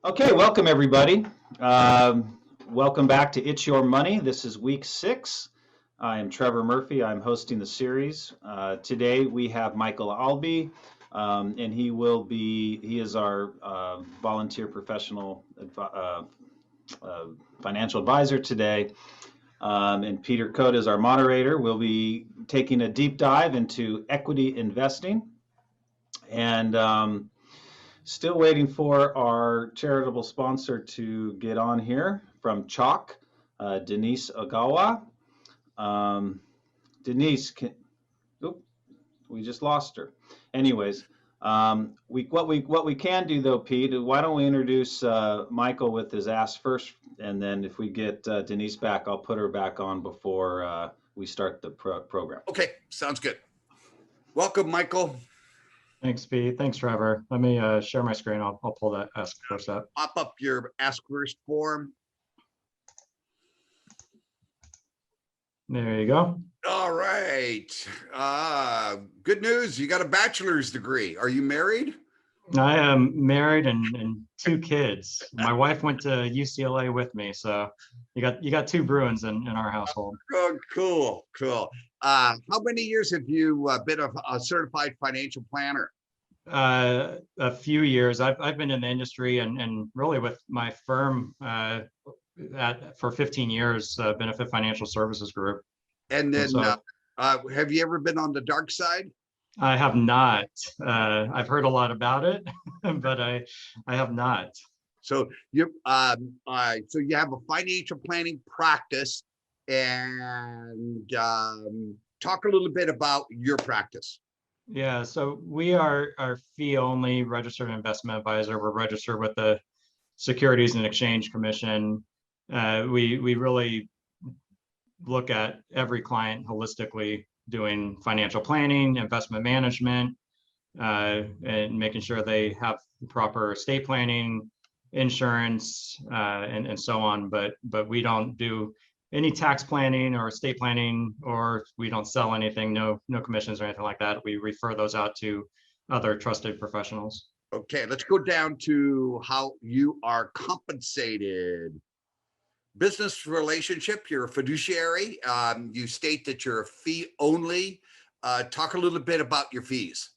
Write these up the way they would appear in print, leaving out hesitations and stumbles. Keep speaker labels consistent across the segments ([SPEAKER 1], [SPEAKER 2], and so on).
[SPEAKER 1] Okay, welcome everybody. Welcome back to It's Your Money. This is week 6. I am Trevor Murphy. I'm hosting the series. Today we have Michael Allbee, and he is our volunteer professional financial advisor today. And Peter Kote is our moderator. We'll be taking a deep dive into equity investing. And still waiting for our charitable sponsor to get on here from Chalk, Denise Ogawa. Denise, we just lost her. Anyways, what we can do though, Pete, why don't we introduce Michael with his ask first, and then if we get Denise back, I'll put her back on before we start the program.
[SPEAKER 2] Okay, sounds good. Welcome, Michael.
[SPEAKER 3] Thanks, Pete. Thanks, Trevor. Let me share my screen. I'll pull that Ask First up.
[SPEAKER 2] Pop up your Ask First form.
[SPEAKER 3] There you go.
[SPEAKER 2] All right. Good news. You got a bachelor's degree. Are you married?
[SPEAKER 3] I am married and 2 kids. My wife went to UCLA with me, so you got 2 Bruins in our household.
[SPEAKER 2] Oh, cool. How many years have you been a certified financial planner?
[SPEAKER 3] A few years. I've been in the industry and really with my firm for 15 years, Benefit Financial Services Group.
[SPEAKER 2] And then have you ever been on the dark side?
[SPEAKER 3] I have not. I've heard a lot about it, but I have not.
[SPEAKER 2] So you have a financial planning practice, and talk a little bit about your practice.
[SPEAKER 3] Yeah, so we are fee-only registered investment advisor. We're registered with the Securities and Exchange Commission. We really look at every client holistically, doing financial planning, investment management, and making sure they have proper estate planning, insurance, and so on. But we don't do any tax planning or estate planning, or we don't sell anything, no commissions or anything like that. We refer those out to other trusted professionals.
[SPEAKER 2] Okay, let's go down to how you are compensated. Business relationship, you're a fiduciary. You state that you're a fee only. Talk a little bit about your fees.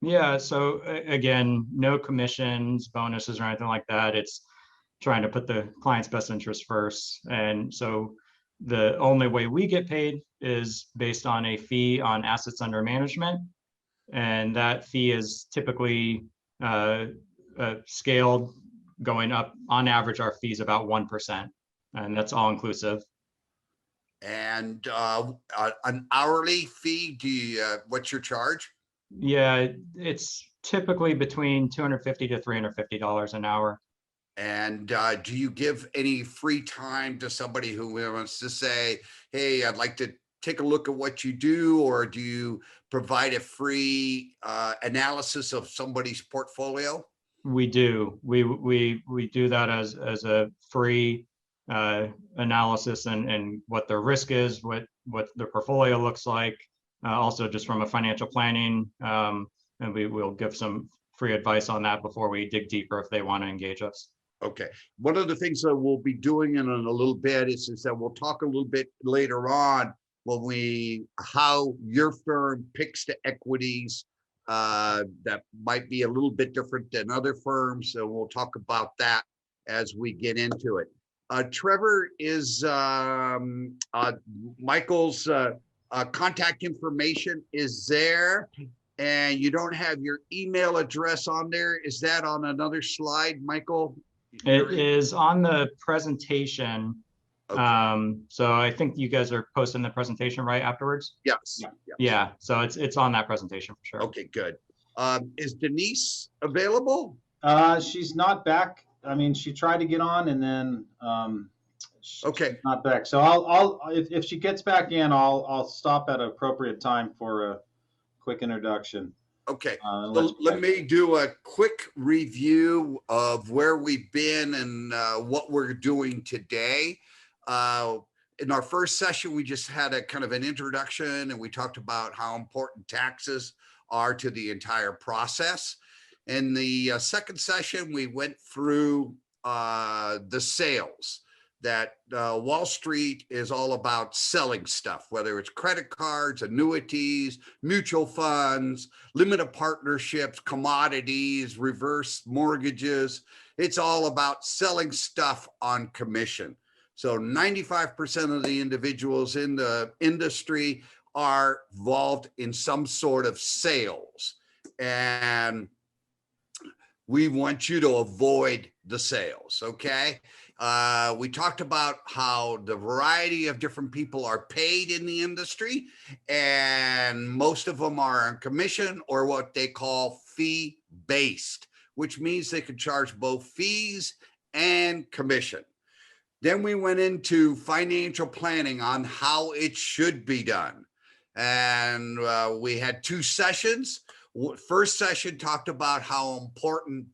[SPEAKER 3] Yeah, so again, no commissions, bonuses, or anything like that. It's trying to put the client's best interest first. And so the only way we get paid is based on a fee on assets under management. And that fee is typically scaled, going up. On average, our fee is about 1%, and that's all inclusive.
[SPEAKER 2] And an hourly fee, what's your charge?
[SPEAKER 3] Yeah, it's typically between $250 to $350 an hour.
[SPEAKER 2] And do you give any free time to somebody who wants to say, hey, I'd like to take a look at what you do, or do you provide a free analysis of somebody's portfolio?
[SPEAKER 3] We do. We do that as a free analysis and what their risk is, what their portfolio looks like. Also, just from a financial planning, and we will give some free advice on that before we dig deeper if they want to engage us.
[SPEAKER 2] Okay. One of the things that we'll be doing in a little bit is that we'll talk a little bit later on how your firm picks the equities that might be a little bit different than other firms. So we'll talk about that as we get into it. Trevor, is Michael's contact information is there, and you don't have your email address on there. Is that on another slide, Michael?
[SPEAKER 3] It is on the presentation.
[SPEAKER 2] Okay.
[SPEAKER 3] So I think you guys are posting the presentation right afterwards.
[SPEAKER 2] Yes.
[SPEAKER 3] Yeah. So it's on that presentation for sure.
[SPEAKER 2] Okay, good. Is Denise available?
[SPEAKER 1] She's not back. I mean, she tried to get on and then
[SPEAKER 2] okay,
[SPEAKER 1] she's not back. So if she gets back in, I'll stop at an appropriate time for a quick introduction.
[SPEAKER 2] Okay, let me do a quick review of where we've been and what we're doing today. In our first session, we just had a kind of an introduction, and we talked about how important taxes are to the entire process. In the second session, we went through the sales. That Wall Street is all about selling stuff, whether it's credit cards, annuities, mutual funds, limited partnerships, commodities, reverse mortgages. It's all about selling stuff on commission. So 95% of the individuals in the industry are involved in some sort of sales. And we want you to avoid the sales, okay? We talked about how the variety of different people are paid in the industry, and most of them are on commission or what they call fee-based, which means they can charge both fees and commission. Then we went into financial planning on how it should be done. And we had 2 sessions. First session talked about how important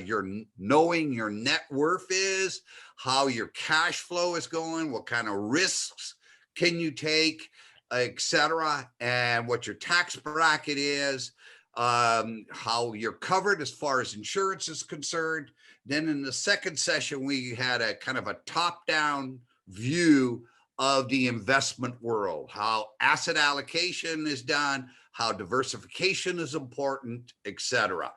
[SPEAKER 2] your knowing your net worth is, how your cash flow is going, what kind of risks can you take, etc., and what your tax bracket is, how you're covered as far as insurance is concerned. Then in the second session, we had a kind of a top-down view of the investment world, how asset allocation is done, how diversification is important, etc.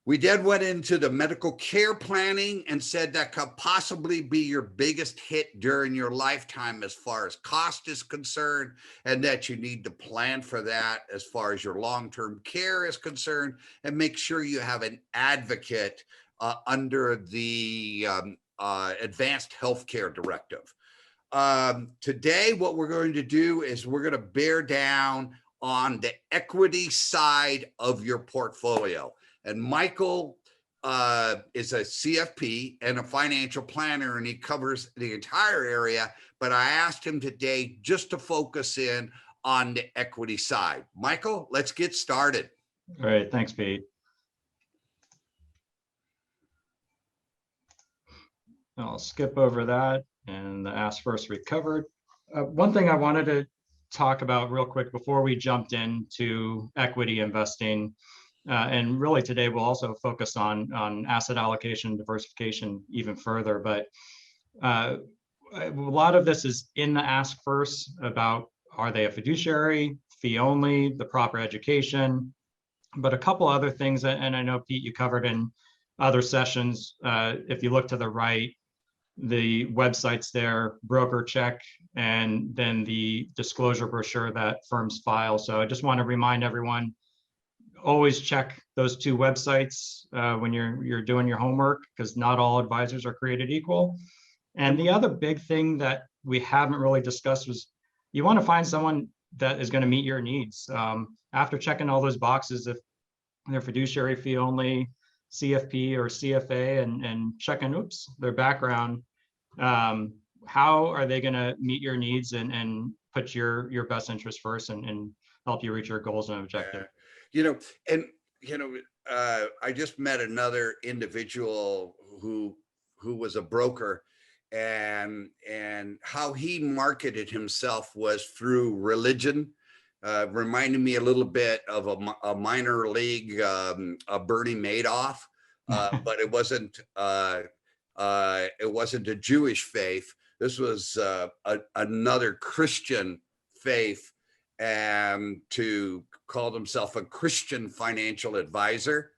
[SPEAKER 2] We then went into the medical care planning and said that could possibly be your biggest hit during your lifetime as far as cost is concerned, and that you need to plan for that as far as your long-term care is concerned, and make sure you have an advocate under the Advanced Healthcare Directive. Today, what we're going to do is we're going to bear down on the equity side of your portfolio. And Michael is a CFP and a financial planner, and he covers the entire area. But I asked him today just to focus in on the equity side. Michael, let's get started.
[SPEAKER 3] All right, thanks, Pete. I'll skip over that, and the ask first we covered. One thing I wanted to talk about real quick before we jumped into equity investing, and really today we'll also focus on asset allocation, diversification even further, but a lot of this is in the ask first about, are they a fiduciary, fee only, the proper education, but a couple other things, and I know, Pete, you covered in other sessions. If you look to the right, the websites there, broker check, and then the disclosure brochure that firms file. So I just want to remind everyone, always check those 2 websites when you're doing your homework, because not all advisors are created equal. And the other big thing that we haven't really discussed was you want to find someone that is going to meet your needs. After checking all those boxes, if they're fiduciary, fee only, CFP or CFA, and checking, their background, how are they going to meet your needs and put your best interest first and help you reach your goals and objectives?
[SPEAKER 2] I just met another individual who was a broker, and how he marketed himself was through religion. Reminded me a little bit of a minor league Bernie Madoff, but it wasn't a Jewish faith. This was another Christian faith, and to call himself a Christian financial advisor.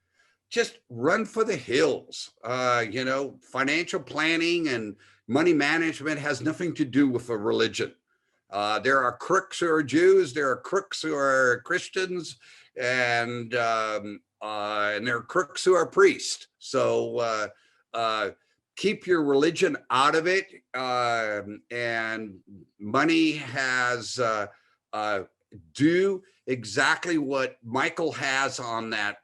[SPEAKER 2] Just run for the hills. Financial planning and money management has nothing to do with a religion. There are crooks who are Jews, there are crooks who are Christians, and there are crooks who are priests. So keep your religion out of it. And money has, do exactly what Michael has on that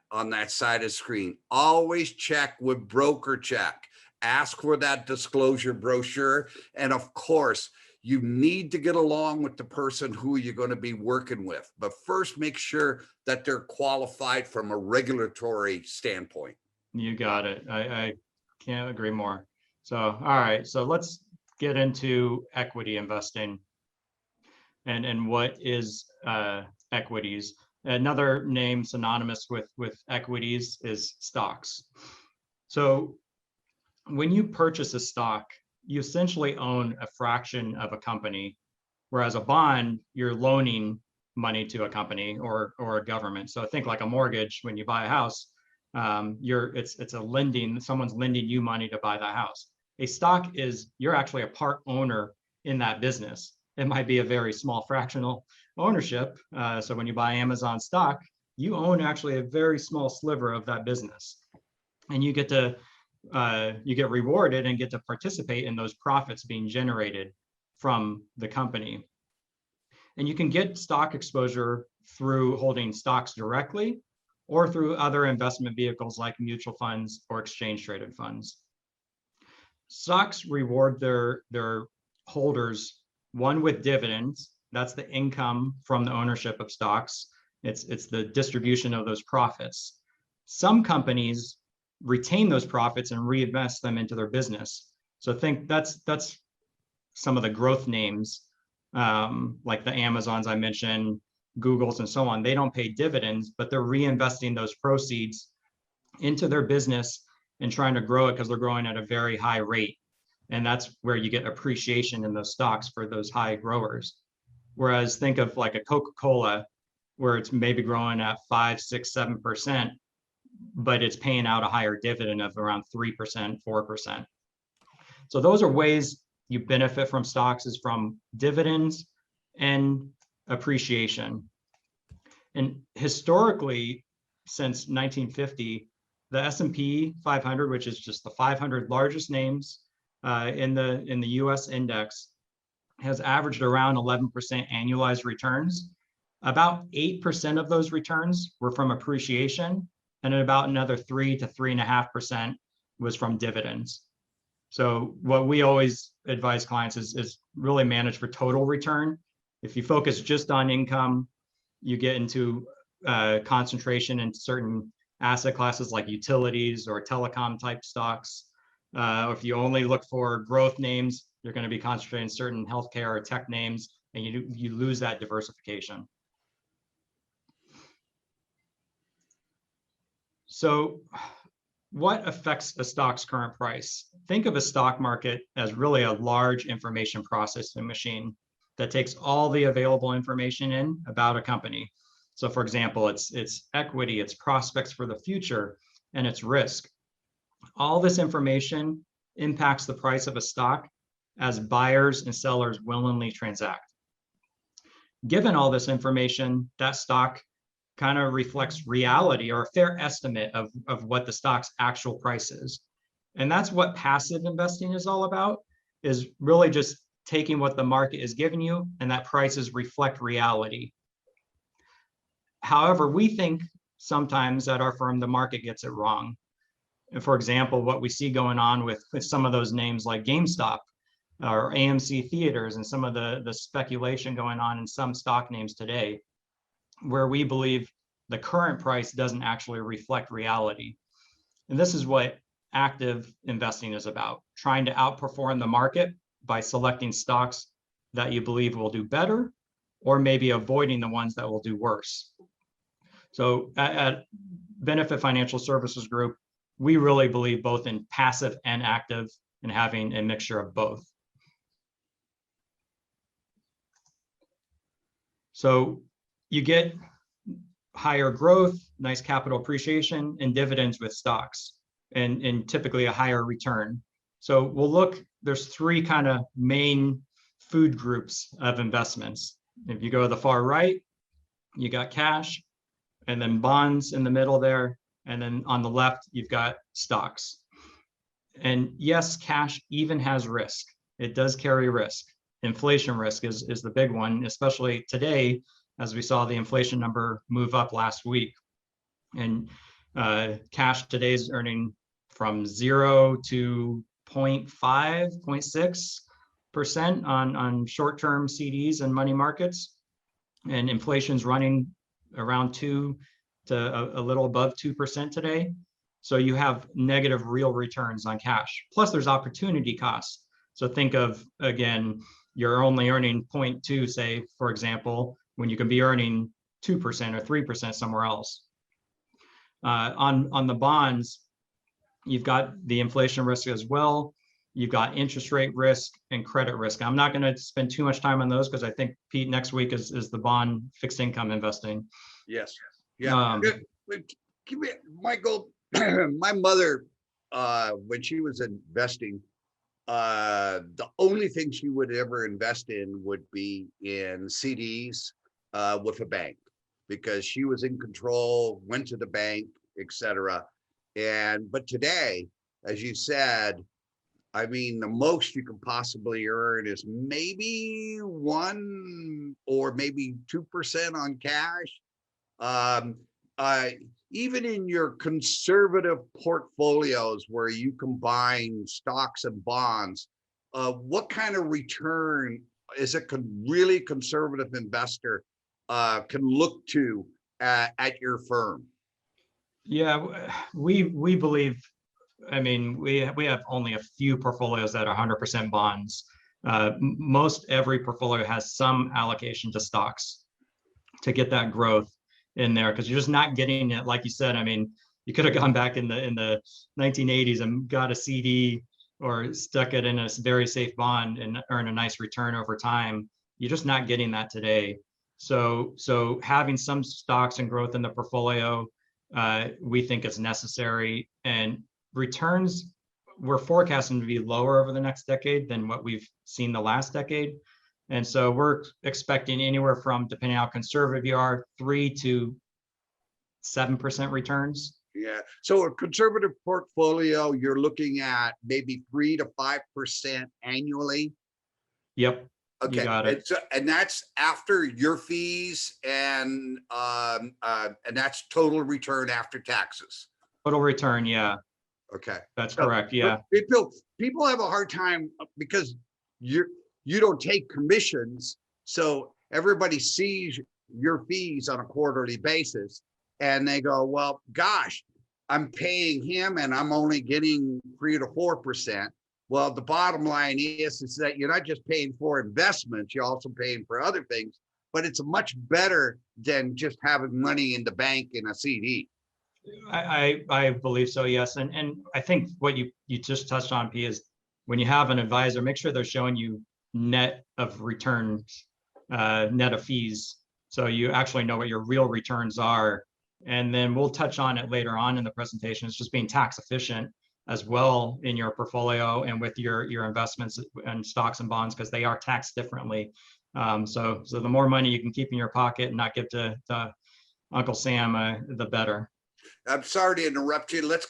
[SPEAKER 2] side of the screen. Always check with broker check. Ask for that disclosure brochure. And of course, you need to get along with the person who you're going to be working with. But first, make sure that they're qualified from a regulatory standpoint.
[SPEAKER 3] You got it. I can't agree more. So, all right. So let's get into equity investing and what is equities. Another name synonymous with equities is stocks. So when you purchase a stock, you essentially own a fraction of a company, whereas a bond, you're loaning money to a company or a government. So think like a mortgage. When you buy a house, it's a lending. Someone's lending you money to buy that house. A stock is you're actually a part owner in that business. It might be a very small fractional ownership. So when you buy Amazon stock, you own actually a very small sliver of that business, and you get to you get rewarded and get to participate in those profits being generated from the company. And you can get stock exposure through holding stocks directly or through other investment vehicles like mutual funds or exchange traded funds. Stocks reward their holders, one with dividends. That's the income from the ownership of stocks. It's the distribution of those profits. Some companies retain those profits and reinvest them into their business. So think that's some of the growth names, like the Amazons I mentioned, Googles and so on. They don't pay dividends, but they're reinvesting those proceeds into their business and trying to grow it because they're growing at a very high rate. And that's where you get appreciation in those stocks for those high growers. Whereas think of like a Coca-Cola, where it's maybe growing at 5, 6, 7%, but it's paying out a higher dividend of around 3%, 4%. So those are ways you benefit from stocks, is from dividends and appreciation. And historically, since 1950, the S&P 500, which is just the 500 largest names in the US index, has averaged around 11% annualized returns. About 8% of those returns were from appreciation, and about another 3 to 3.5% was from dividends. So what we always advise clients is really manage for total return. If you focus just on income, you get into concentration in certain asset classes like utilities or telecom type stocks. Or if you only look for growth names, you're going to be concentrating in certain healthcare or tech names, and you lose that diversification. So what affects a stock's current price? Think of a stock market as really a large information processing machine that takes all the available information in about a company. So for example, it's equity, its prospects for the future, and its risk. All this information impacts the price of a stock as buyers and sellers willingly transact. Given all this information, that stock kind of reflects reality or a fair estimate of what the stock's actual price is. And that's what passive investing is all about, is really just taking what the market is giving you, and that prices reflect reality. However, we think sometimes at our firm, the market gets it wrong. And for example, what we see going on with some of those names like GameStop or AMC Theaters and some of the speculation going on in some stock names today, where we believe the current price doesn't actually reflect reality. And this is what active investing is about, trying to outperform the market by selecting stocks that you believe will do better, or maybe avoiding the ones that will do worse. So at Benefit Financial Services Group, we really believe both in passive and active, and having a mixture of both. So you get higher growth, nice capital appreciation, and dividends with stocks, and typically a higher return. So we'll look, there's three kind of main food groups of investments. If you go to the far right, you got cash, and then bonds in the middle there, and then on the left, you've got stocks. And yes, cash even has risk. It does carry risk. Inflation risk is the big one, especially today, as we saw the inflation number move up last week. And cash today is earning from 0 to 0.5, 0.6% on short-term CDs and money markets. And inflation's running around 2 to a little above 2% today. So you have negative real returns on cash. Plus there's opportunity costs. So think of, again, you're only earning 0.2, say, for example, when you can be earning 2% or 3% somewhere else. On the bonds, You've got the inflation risk as well. You've got interest rate risk and credit risk. I'm not going to spend too much time on those because I think Pete next week is the bond fixed income investing.
[SPEAKER 2] Yes. Yeah.
[SPEAKER 3] Um,
[SPEAKER 2] Give me, Michael, my mother, when she was investing, the only thing she would ever invest in would be in CDs with a bank, because she was in control, went to the bank, etc. But today, as you said, I mean, the most you can possibly earn is maybe 1 or maybe 2% on cash. Um, Even in your conservative portfolios where you combine stocks and bonds, what kind of return is a really conservative investor can look to at your firm?
[SPEAKER 3] yeah, we believe. I mean, we have only a few portfolios that are 100% bonds. Most every portfolio has some allocation to stocks to get that growth in there, because you're just not getting it. Like you said, I mean, you could have gone back in the 1980s and got a CD or stuck it in a very safe bond and earn a nice return over time. You're just not getting that today. So having some stocks and growth in the portfolio, we think is necessary. And returns, we're forecasting to be lower over the next decade than what we've seen the last decade. And so we're expecting anywhere from, depending on how conservative you are, 3 to 7% returns.
[SPEAKER 2] Yeah. So a conservative portfolio, you're looking at maybe 3 to 5% annually.
[SPEAKER 3] Yep.
[SPEAKER 2] Okay.
[SPEAKER 3] You got it.
[SPEAKER 2] And that's after your fees and that's total return after taxes.
[SPEAKER 3] Total return. Yeah.
[SPEAKER 2] Okay.
[SPEAKER 3] That's correct. Yeah.
[SPEAKER 2] People have a hard time because you don't take commissions. So everybody sees your fees on a quarterly basis and they go, well, gosh, I'm paying him and I'm only getting 3 to 4%. Well, the bottom line is that you're not just paying for investments, you're also paying for other things, but it's much better than just having money in the bank in a CD.
[SPEAKER 3] I believe so, yes. And I think what you just touched on, P, is when you have an advisor, make sure they're showing you net of returns, net of fees. So you actually know what your real returns are. And then we'll touch on it later on in the presentation. It's just being tax efficient as well in your portfolio and with your investments and stocks and bonds, because they are taxed differently. So the more money you can keep in your pocket and not give to Uncle Sam, the better.
[SPEAKER 2] I'm sorry to interrupt you. Let's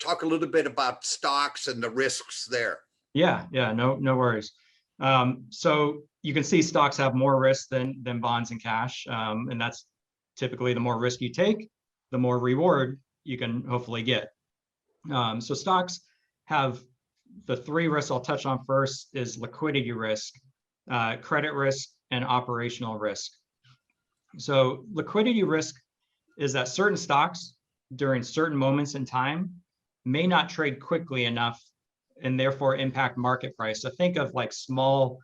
[SPEAKER 2] talk a little bit about stocks and the risks there.
[SPEAKER 3] Yeah, no worries. So you can see stocks have more risk than bonds and cash, and that's typically the more risk you take, the more reward you can hopefully get. So stocks have the 3 risks I'll touch on first is liquidity risk, credit risk, and operational risk. So liquidity risk is that certain stocks during certain moments in time may not trade quickly enough and therefore impact market price. So think of like small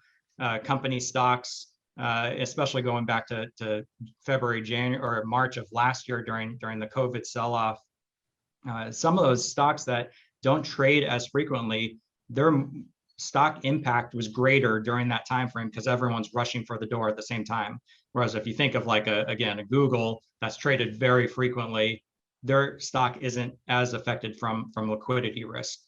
[SPEAKER 3] company stocks, especially going back to February, January, or March of last year during the COVID sell-off. Some of those stocks that don't trade as frequently, their stock impact was greater during that time frame because everyone's rushing for the door at the same time. Whereas if you think of like a Google that's traded very frequently, their stock isn't as affected from liquidity risk.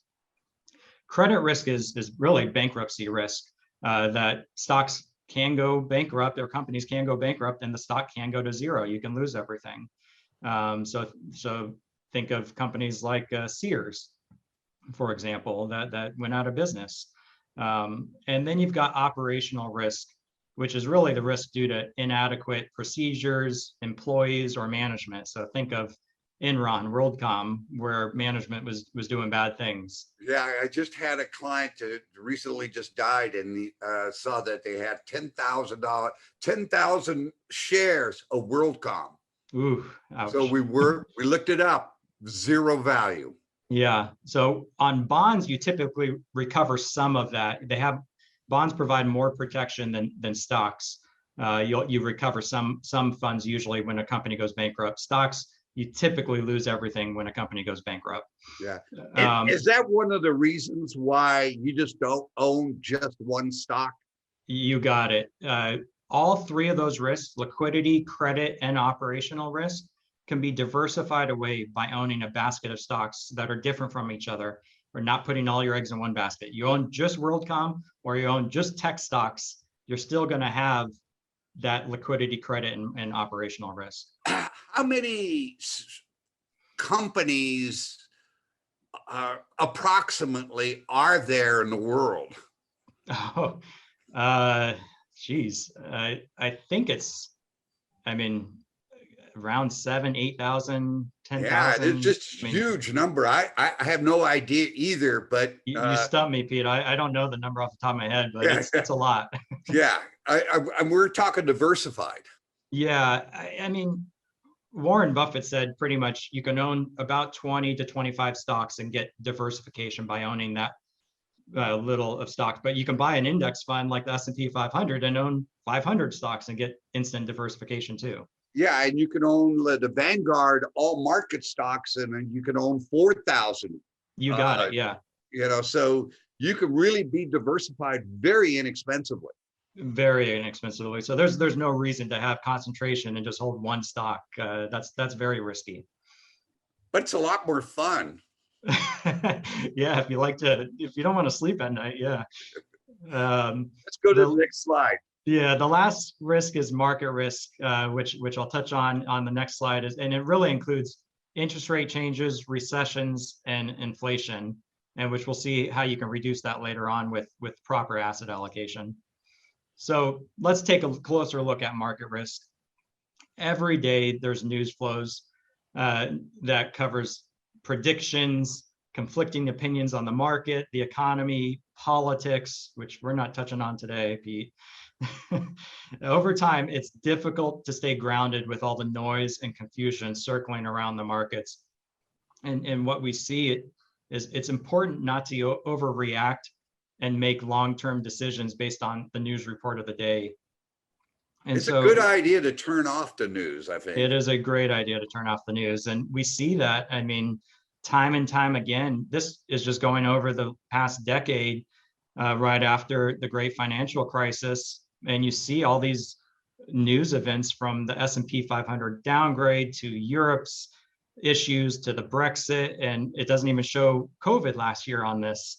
[SPEAKER 3] Credit risk is really bankruptcy risk, that stocks can go bankrupt or companies can go bankrupt and the stock can go to zero. You can lose everything. So think of companies like Sears, for example, that went out of business. And then you've got operational risk, which is really the risk due to inadequate procedures, employees, or management. So think of Enron, WorldCom, where management was doing bad things.
[SPEAKER 2] Yeah, I just had a client that recently just died and saw that they had $10,000 shares of WorldCom.
[SPEAKER 3] Ooh, ouch.
[SPEAKER 2] So we looked it up, zero value.
[SPEAKER 3] Yeah. So on bonds, you typically recover some of that. Bonds provide more protection than stocks. You recover some funds usually when a company goes bankrupt. Stocks, you typically lose everything when a company goes bankrupt.
[SPEAKER 2] Yeah. And is that one of the reasons why you just don't own just one stock?
[SPEAKER 3] You got it. All three of those risks, liquidity, credit, and operational risk, can be diversified away by owning a basket of stocks that are different from each other, or not putting all your eggs in one basket. You own just WorldCom or you own just tech stocks, you're still going to have that liquidity, credit, and operational risk.
[SPEAKER 2] How many companies approximately are there in the world?
[SPEAKER 3] Oh, geez. I think it's, I mean, around 7,000, 8,000, 10,000.
[SPEAKER 2] Yeah, it's just huge number. I have no idea either, but
[SPEAKER 3] you stumped me, Pete. I don't know the number off the top of my head, but
[SPEAKER 2] yeah,
[SPEAKER 3] it's a lot.
[SPEAKER 2] Yeah, we're talking diversified.
[SPEAKER 3] Yeah, I mean, Warren Buffett said pretty much you can own about 20 to 25 stocks and get diversification by owning that little of stocks. But you can buy an index fund like the S&P 500 and own 500 stocks and get instant diversification too.
[SPEAKER 2] Yeah, and you can own the Vanguard all market stocks, and then you can own 4,000.
[SPEAKER 3] You got it, yeah.
[SPEAKER 2] You know, so you can really be diversified very inexpensively.
[SPEAKER 3] Very inexpensively. So there's no reason to have concentration and just hold one stock. That's very risky.
[SPEAKER 2] But it's a lot more fun.
[SPEAKER 3] Yeah, if you don't want to sleep at night, yeah.
[SPEAKER 2] Let's go to the next slide.
[SPEAKER 3] Yeah, the last risk is market risk, which I'll touch on the next slide, and it really includes interest rate changes, recessions, and inflation, and which we'll see how you can reduce that later on with proper asset allocation. So let's take a closer look at market risk. Every day there's news flows that covers predictions, conflicting opinions on the market, the economy, politics, which we're not touching on today, Pete. Over time, it's difficult to stay grounded with all the noise and confusion circling around the markets. And what we see is it's important not to overreact and make long-term decisions based on the news report of the day. And
[SPEAKER 2] it's a good idea to turn off the news, I think.
[SPEAKER 3] It is a great idea to turn off the news. And we see that, I mean, time and time again. This is just going over the past decade, right after the great financial crisis. And you see all these news events from the S&P 500 downgrade to Europe's issues to the Brexit. And it doesn't even show COVID last year on this.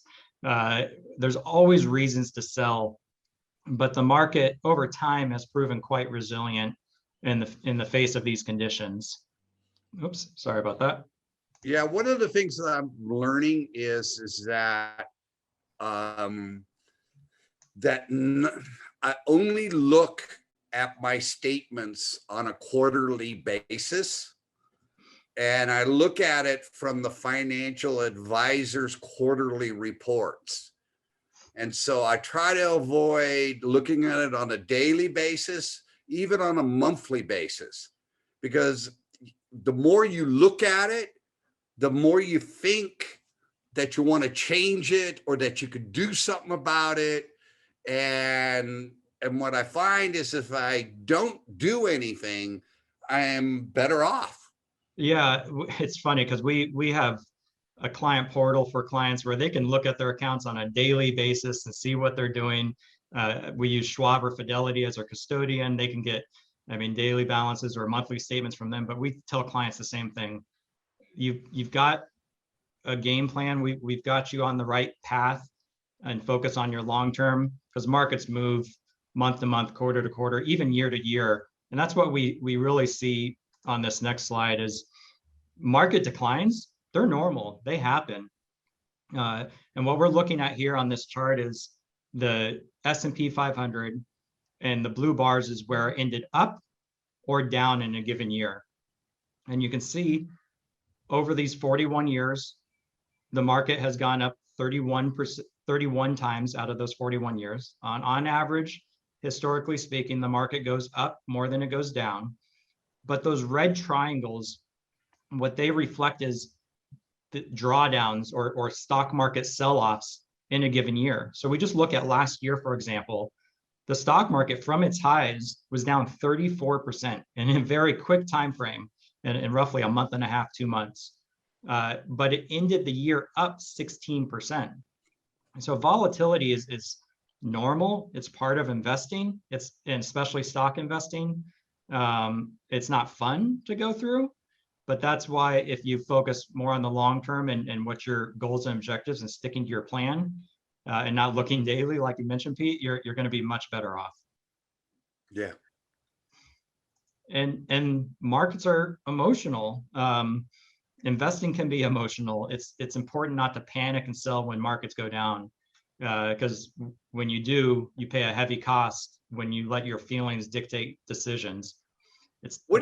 [SPEAKER 3] There's always reasons to sell, but the market over time has proven quite resilient in the face of these conditions. Oops, sorry about that.
[SPEAKER 2] Yeah, one of the things that I'm learning is that I only look at my statements on a quarterly basis. And I look at it from the financial advisor's quarterly reports. And so I try to avoid looking at it on a daily basis, even on a monthly basis, because the more you look at it, the more you think that you want to change it or that you could do something about it. And what I find is if I don't do anything, I am better off.
[SPEAKER 3] Yeah, it's funny because we have a client portal for clients where they can look at their accounts on a daily basis and see what they're doing. We use Schwab or Fidelity as our custodian. They can get, I mean, daily balances or monthly statements from them, but we tell clients the same thing. You've got a game plan. We've got you on the right path, and focus on your long term, because markets move month to month, quarter to quarter, even year to year. And that's what we really see on this next slide is market declines. They're normal, they happen. And what we're looking at here on this chart is the S&P 500, and the blue bars is where it ended up or down in a given year. And you can see over these 41 years, the market has gone up 31 times out of those 41 years. On average, historically speaking, the market goes up more than it goes down. But those red triangles, what they reflect is the drawdowns or stock market sell-offs in a given year. So we just look at last year, for example, the stock market from its highs was down 34% in a very quick time frame. in roughly a month and a half, 2 months. But it ended the year up 16%. And so volatility is normal. It's part of investing. And especially stock investing. It's not fun to go through, but that's why if you focus more on the long term and what your goals and objectives and sticking to your plan and not looking daily, like you mentioned, Pete, you're going to be much better off.
[SPEAKER 2] Yeah.
[SPEAKER 3] And markets are emotional. Investing can be emotional. It's important not to panic and sell when markets go down, because when you do, you pay a heavy cost when you let your feelings dictate decisions. It's
[SPEAKER 2] what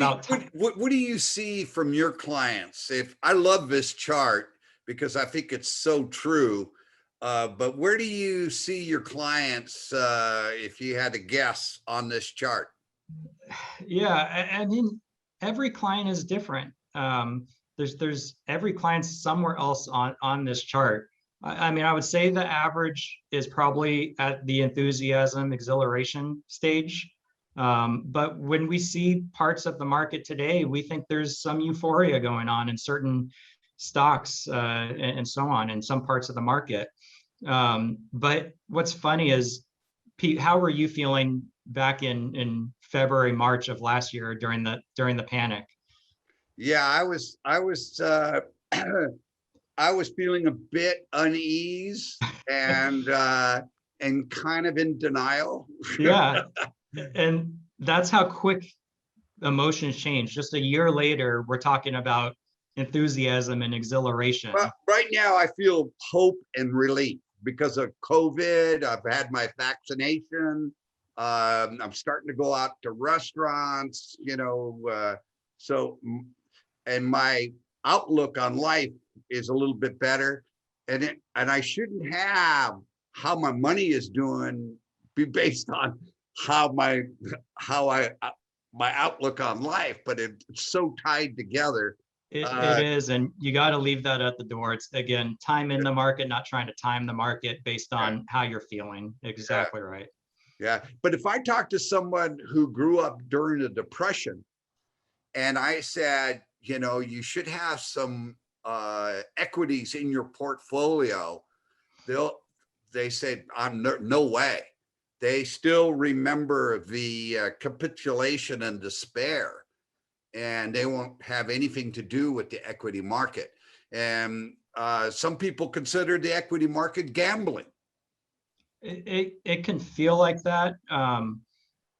[SPEAKER 2] do you see from your clients? If I love this chart because I think it's so true, but where do you see your clients if you had to guess on this chart?
[SPEAKER 3] Yeah, I mean, every client is different. There's every client's somewhere else on this chart. I mean, I would say the average is probably at the enthusiasm, exhilaration stage. But when we see parts of the market today, we think there's some euphoria going on in certain stocks and so on in some parts of the market. But what's funny is, Pete, how were you feeling back in February, March of last year during the panic?
[SPEAKER 2] Yeah, I was I was feeling a bit unease and kind of in denial.
[SPEAKER 3] Yeah. And that's how quick emotions change. Just a year later, we're talking about enthusiasm and exhilaration.
[SPEAKER 2] Well, right now I feel hope and relief because of COVID. I've had my vaccination. I'm starting to go out to restaurants, and my outlook on life is a little bit better. And I shouldn't have how my money is doing be based on my outlook on life, but it's so tied together.
[SPEAKER 3] It is, and you got to leave that at the door. It's, again, time in the market, not trying to time the market based on how you're feeling. Exactly right.
[SPEAKER 2] Yeah, but if I talk to someone who grew up during the Depression, and I said, you should have some equities in your portfolio, they said, no way. They still remember the capitulation and despair, and they won't have anything to do with the equity market. And some people consider the equity market gambling.
[SPEAKER 3] It can feel like that.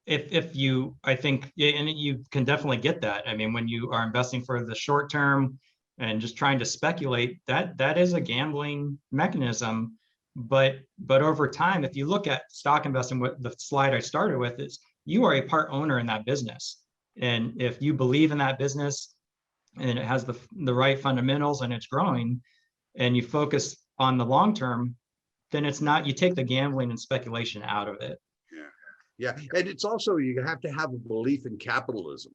[SPEAKER 3] If you, I think, and you can definitely get that. I mean, when you are investing for the short term and just trying to speculate, that is a gambling mechanism. But over time, if you look at stock investing, what the slide I started with is, you are a part owner in that business. And if you believe in that business and it has the right fundamentals and it's growing, and you focus on the long term, then it's not, you take the gambling and speculation out of it.
[SPEAKER 2] Yeah. And it's also, you have to have a belief in capitalism.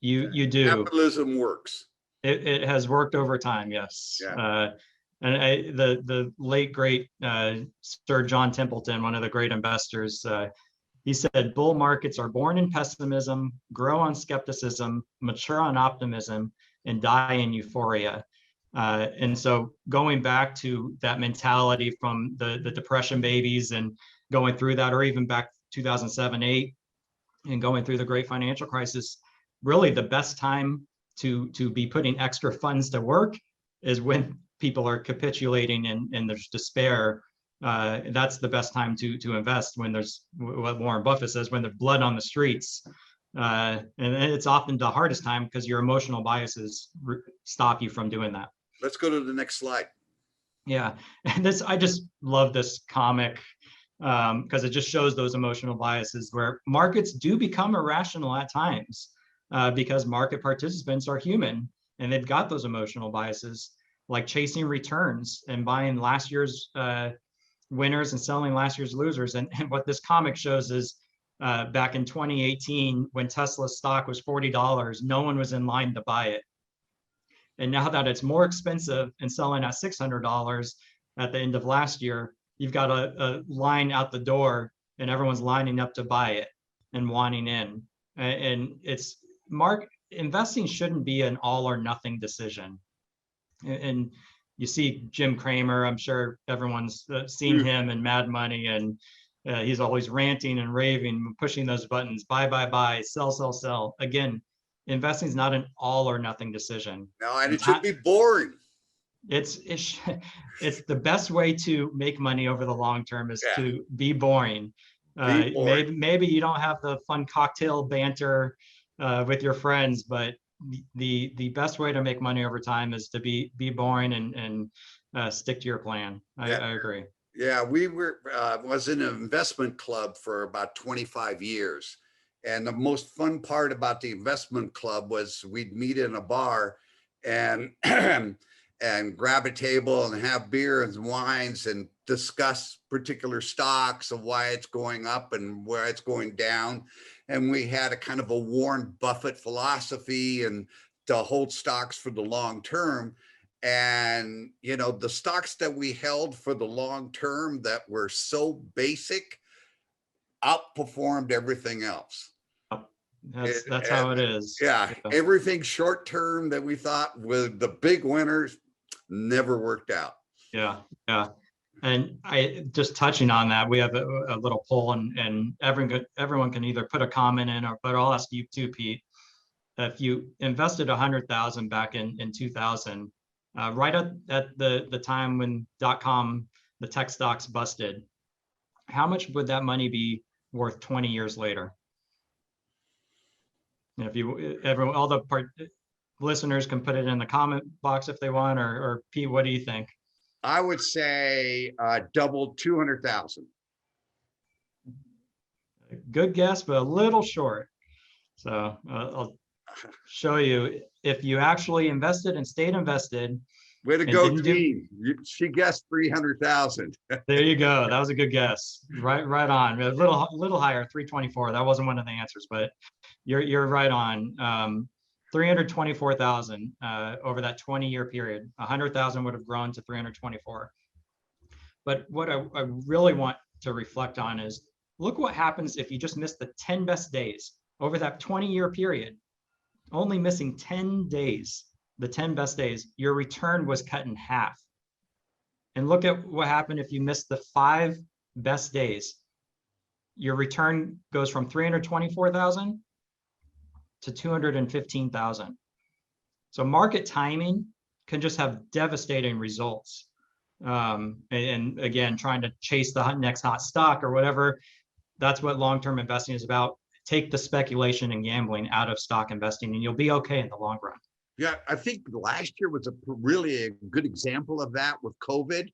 [SPEAKER 3] You do.
[SPEAKER 2] Capitalism works.
[SPEAKER 3] It has worked over time, yes.
[SPEAKER 2] Yeah.
[SPEAKER 3] And the late great Sir John Templeton, one of the great investors, he said, bull markets are born in pessimism, grow on skepticism, mature on optimism, and die in euphoria. And so going back to that mentality from the Depression babies and going through that, or even back 2007-8 and going through the great financial crisis, really the best time to be putting extra funds to work is when people are capitulating and there's despair. That's the best time to invest, when there's, what Warren Buffett says, when there's blood on the streets. And it's often the hardest time because your emotional biases stop you from doing that.
[SPEAKER 2] Let's go to the next slide.
[SPEAKER 3] Yeah, and I just love this comic because it just shows those emotional biases where markets do become irrational at times because market participants are human and they've got those emotional biases, like chasing returns and buying last year's winners and selling last year's losers. And what this comic shows is back in 2018, when Tesla's stock was $40, no one was in line to buy it. And now that it's more expensive and selling at $600 at the end of last year, you've got a line out the door and everyone's lining up to buy it and wanting in. And investing shouldn't be an all or nothing decision. And you see Jim Cramer, I'm sure everyone's seen him in Mad Money, and he's always ranting and raving, pushing those buttons, buy, sell, sell, sell. Again, investing is not an all or nothing decision.
[SPEAKER 2] No, and it should be boring.
[SPEAKER 3] It's the best way to make money over the long term is to be boring. Maybe you don't have the fun cocktail banter with your friends, but the best way to make money over time is to be boring and stick to your plan. I agree.
[SPEAKER 2] Yeah, we was in an investment club for about 25 years. And the most fun part about the investment club was we'd meet in a bar and and grab a table and have beer and wines and discuss particular stocks of why it's going up and where it's going down. And we had a kind of a Warren Buffett philosophy and to hold stocks for the long term. And, you know, the stocks that we held for the long term that were so basic outperformed everything else.
[SPEAKER 3] That's how it is.
[SPEAKER 2] Yeah. Everything short term that we thought were the big winners never worked out.
[SPEAKER 3] Yeah. And I just touching on that, we have a little poll, and everyone can either put a comment in, but I'll ask you too, Pete. If you invested 100,000 back in 2000, right at the time when .com, the tech stocks busted, how much would that money be worth 20 years later? And if all the listeners can put it in the comment box if they want, or Pete, what do you think?
[SPEAKER 2] I would say double 200,000.
[SPEAKER 3] Good guess, but a little short. So I'll show you. If you actually invested and stayed invested.
[SPEAKER 2] Way to go, team. She guessed 300,000.
[SPEAKER 3] There you go. That was a good guess. Right on. A little higher, 324. That wasn't one of the answers, but you're right on. 324,000 over that 20-year period. 100,000 would have grown to 324. But what I really want to reflect on is, look what happens if you just miss the 10 best days over that 20-year period. Only missing 10 days, the 10 best days, your return was cut in half. And look at what happened if you missed the 5 best days. Your return goes from 324,000 to 215,000. So market timing can just have devastating results. And again, trying to chase the next hot stock or whatever, that's what long-term investing is about. Take the speculation and gambling out of stock investing, and you'll be okay in the long run.
[SPEAKER 2] Yeah, I think last year was really a good example of that with COVID,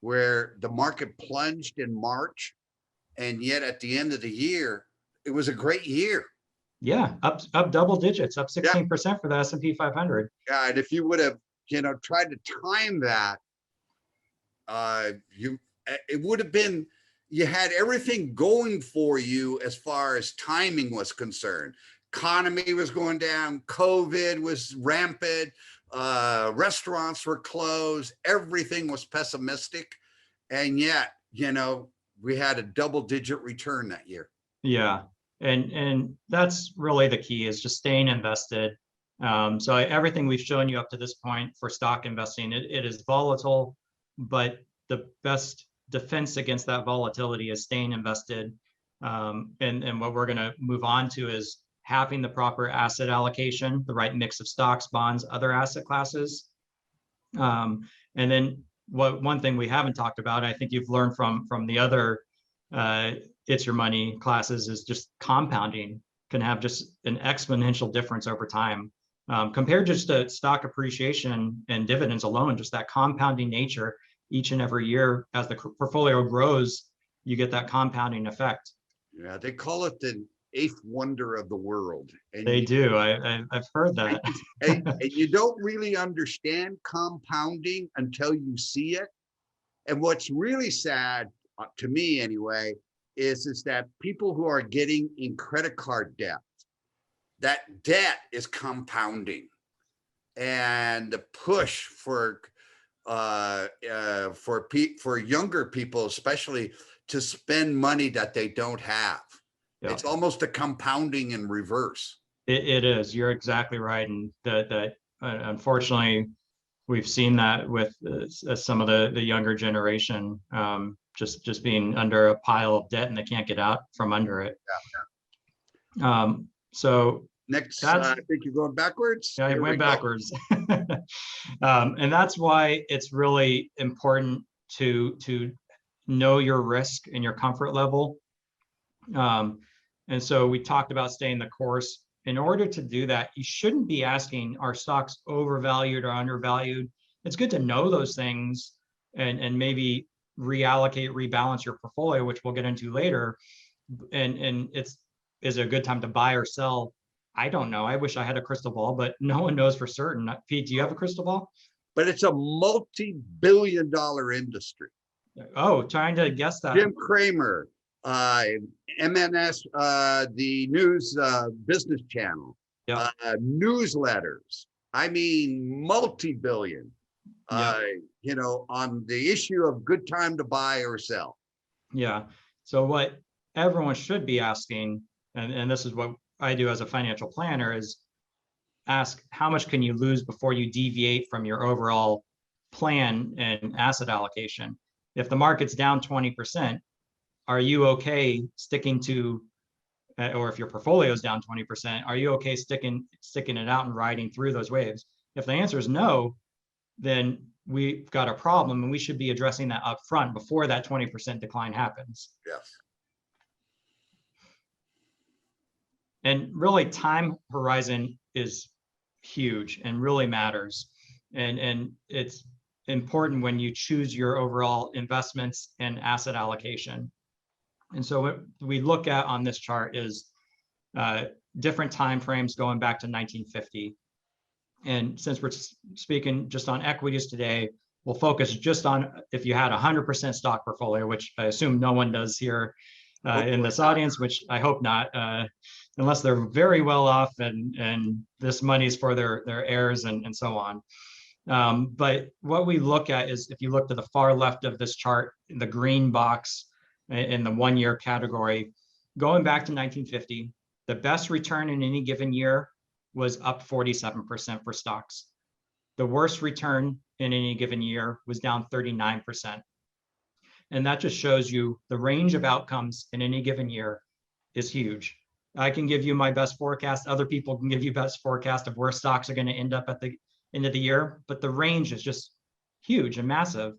[SPEAKER 2] where the market plunged in March, and yet at the end of the year, it was a great year.
[SPEAKER 3] Yeah, up double digits, up 16% for the S&P 500.
[SPEAKER 2] Yeah, and if you would have, tried to time that, it would have been, you had everything going for you as far as timing was concerned. Economy was going down, COVID was rampant, restaurants were closed, everything was pessimistic, and yet, we had a double-digit return that year.
[SPEAKER 3] Yeah. And that's really the key, is just staying invested. So everything we've shown you up to this point for stock investing, it is volatile, but the best defense against that volatility is staying invested. And what we're going to move on to is having the proper asset allocation, the right mix of stocks, bonds, other asset classes. And then one thing we haven't talked about, I think you've learned from the other It's Your Money classes, is just compounding can have just an exponential difference over time. Compared just to stock appreciation and dividends alone, just that compounding nature each and every year as the portfolio grows, you get that compounding effect.
[SPEAKER 2] Yeah, they call it the 8th wonder of the world. And
[SPEAKER 3] they do. I've heard that.
[SPEAKER 2] and you don't really understand compounding until you see it. And what's really sad, to me anyway, is that people who are getting in credit card debt, that debt is compounding, and the push for younger people, especially, to spend money that they don't have. Yeah. It's almost a compounding in reverse.
[SPEAKER 3] It is. You're exactly right. And that unfortunately, we've seen that with some of the younger generation, just being under a pile of debt and they can't get out from under it. So
[SPEAKER 2] Next,
[SPEAKER 3] that's,
[SPEAKER 2] I think you're going backwards.
[SPEAKER 3] yeah, it
[SPEAKER 2] Here we
[SPEAKER 3] went
[SPEAKER 2] go.
[SPEAKER 3] backwards. And that's why it's really important to know your risk and your comfort level. And so we talked about staying the course. In order to do that, you shouldn't be asking, are stocks overvalued or undervalued? It's good to know those things and maybe reallocate, rebalance your portfolio, which we'll get into later. And is it a good time to buy or sell? I don't know. I wish I had a crystal ball, but no one knows for certain. Pete, do you have a crystal ball?
[SPEAKER 2] But it's a multi-billion-dollar industry.
[SPEAKER 3] Oh, trying to guess that.
[SPEAKER 2] Jim Cramer, MNS, the news business channel,
[SPEAKER 3] Yeah.
[SPEAKER 2] newsletters. I mean, multi-billion.
[SPEAKER 3] Yeah.
[SPEAKER 2] You know, on the issue of good time to buy or sell.
[SPEAKER 3] Yeah. So what everyone should be asking, and this is what I do as a financial planner, is ask how much can you lose before you deviate from your overall plan and asset allocation. If the market's down 20%, are you okay sticking to, or if your portfolio is down 20%, are you okay sticking it out and riding through those waves? If the answer is no, then we've got a problem and we should be addressing that up front before that 20% decline happens.
[SPEAKER 2] Yes.
[SPEAKER 3] And really, time horizon is huge and really matters. And it's important when you choose your overall investments and asset allocation. And so what we look at on this chart is different time frames going back to 1950. And since we're speaking just on equities today, we'll focus just on if you had 100% stock portfolio, which I assume no one does here in this audience, which I hope not, unless they're very well off and this money's for their heirs and so on. But what we look at is, if you look to the far left of this chart, the green box in the 1 year category, going back to 1950, the best return in any given year was up 47% for stocks. The worst return in any given year was down 39%. And that just shows you the range of outcomes in any given year is huge. I can give you my best forecast. Other people can give you best forecast of where stocks are going to end up at the end of the year, but the range is just huge and massive.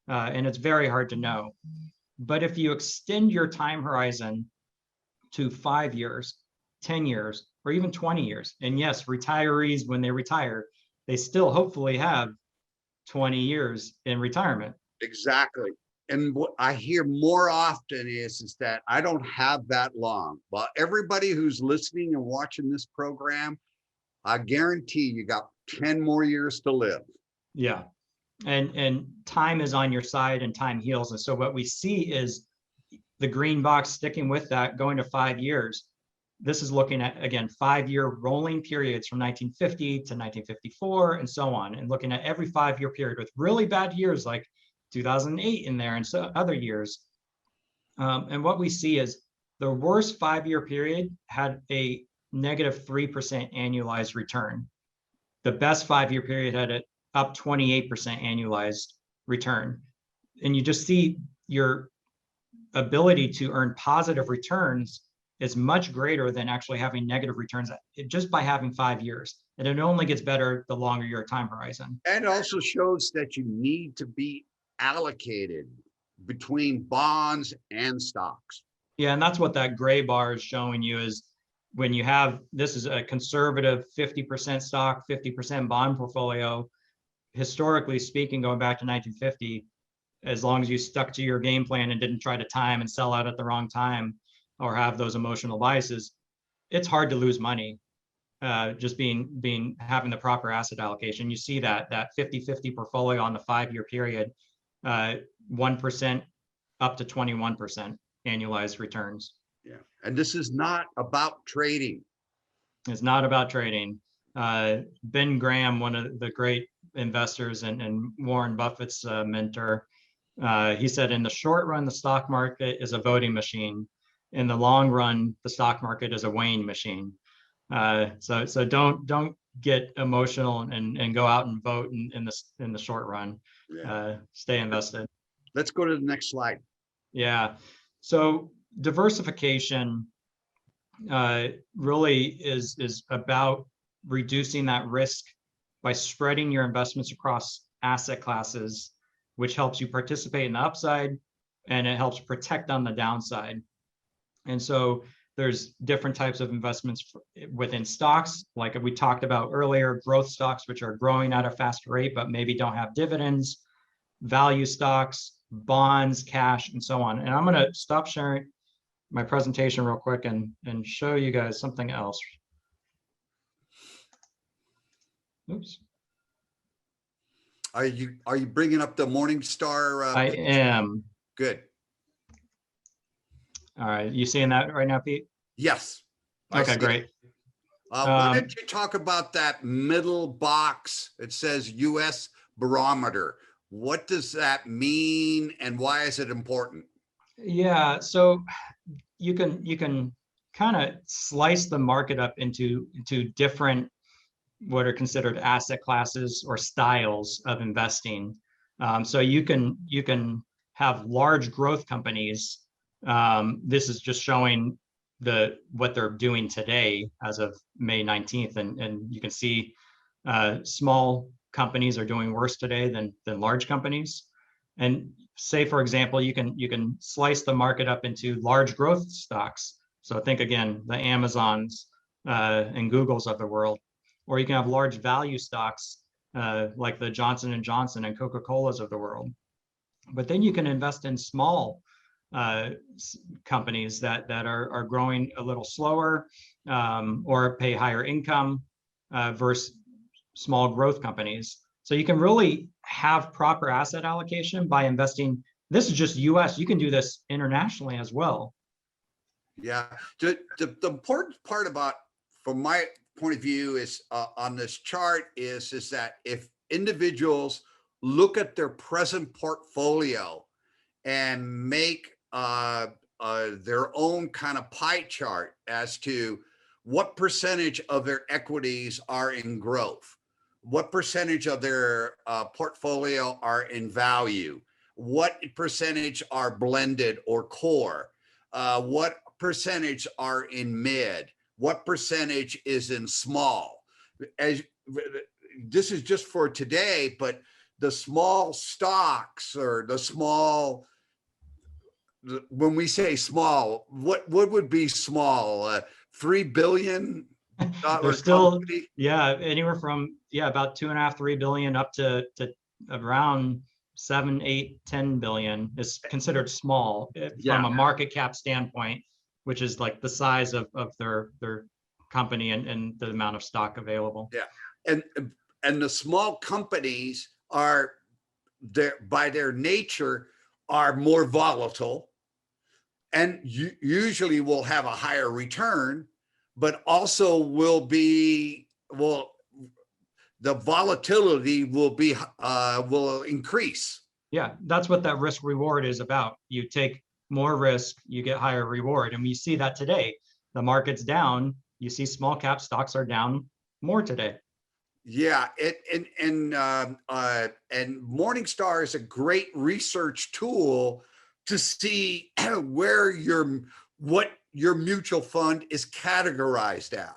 [SPEAKER 3] And it's very hard to know. But if you extend your time horizon to 5 years, 10 years, or even 20 years, and yes, retirees, when they retire, they still hopefully have 20 years in retirement.
[SPEAKER 2] Exactly. And what I hear more often is that I don't have that long. Well, everybody who's listening and watching this program, I guarantee you got 10 more years to live.
[SPEAKER 3] Yeah. And time is on your side and time heals. And so what we see is the green box sticking with that, going to 5 years. This is looking at, again, 5-year rolling periods from 1950 to 1954 and so on, and looking at every 5-year period with really bad years like 2008 in there and so other years. And what we see is the worst 5-year period had a negative 3% annualized return. The best 5-year period had an up 28% annualized return. And you just see your ability to earn positive returns is much greater than actually having negative returns just by having 5 years. And it only gets better the longer your time horizon.
[SPEAKER 2] And also shows that you need to be allocated between bonds and stocks.
[SPEAKER 3] Yeah, and that's what that gray bar is showing you, is when you have, this is a conservative 50% stock, 50% bond portfolio. Historically speaking, going back to 1950, as long as you stuck to your game plan and didn't try to time and sell out at the wrong time or have those emotional biases, it's hard to lose money. Just having the proper asset allocation. You see that 50-50 portfolio on the 5-year period, 1% up to 21% annualized returns.
[SPEAKER 2] Yeah, and this is not about trading.
[SPEAKER 3] It's not about trading. Ben Graham, one of the great investors and Warren Buffett's mentor, he said, in the short run, the stock market is a voting machine. In the long run, the stock market is a weighing machine. So don't get emotional and go out and vote in the short run.
[SPEAKER 2] Yeah.
[SPEAKER 3] Stay invested.
[SPEAKER 2] Let's go to the next slide.
[SPEAKER 3] Yeah. So diversification really is about reducing that risk by spreading your investments across asset classes, which helps you participate in the upside and it helps protect on the downside. And so there's different types of investments within stocks, like we talked about earlier, growth stocks, which are growing at a faster rate, but maybe don't have dividends, value stocks, bonds, cash, and so on. And I'm going to stop sharing my presentation real quick and show you guys something else. Oops.
[SPEAKER 2] Are you bringing up the Morningstar?
[SPEAKER 3] I am.
[SPEAKER 2] Good.
[SPEAKER 3] All right. You seeing that right now, Pete?
[SPEAKER 2] Yes.
[SPEAKER 3] Okay, great.
[SPEAKER 2] Why don't you talk about that middle box? It says U.S. barometer. What does that mean and why is it important?
[SPEAKER 3] Yeah, so you can kind of slice the market up into different what are considered asset classes or styles of investing. So you can have large growth companies. This is just showing what they're doing today as of May 19th, and you can see small companies are doing worse today than large companies. And say, for example, you can slice the market up into large growth stocks. So think again, the Amazons and Googles of the world, or you can have large value stocks like the Johnson and Johnson and Coca-Colas of the world. But then you can invest in small companies that are growing a little slower or pay higher income versus small growth companies. So you can really have proper asset allocation by investing. This is just US. You can do this internationally as well.
[SPEAKER 2] Yeah. The important part about, from my point of view, is on this chart is that if individuals look at their present portfolio and make their own kind of pie chart as to what percentage of their equities are in growth, what percentage of their portfolio are in value, what percentage are blended or core, what percentage are in mid, what percentage is in small. As this is just for today, but the small stocks or the small, when we say small, what would be small? $3 billion
[SPEAKER 3] They're still,
[SPEAKER 2] company?
[SPEAKER 3] yeah, anywhere from about 2.5, 3 billion up to around 7, 8, 10 billion is considered small from a market cap standpoint, which is like the size of their company and the amount of stock available.
[SPEAKER 2] Yeah, and the small companies are by their nature are more volatile, and usually will have a higher return, but also will the volatility will increase.
[SPEAKER 3] Yeah, that's what that risk reward is about. You take more risk, you get higher reward. And we see that today. The market's down. You see small cap stocks are down more today.
[SPEAKER 2] Yeah, and Morningstar is a great research tool to see what your mutual fund is categorized at.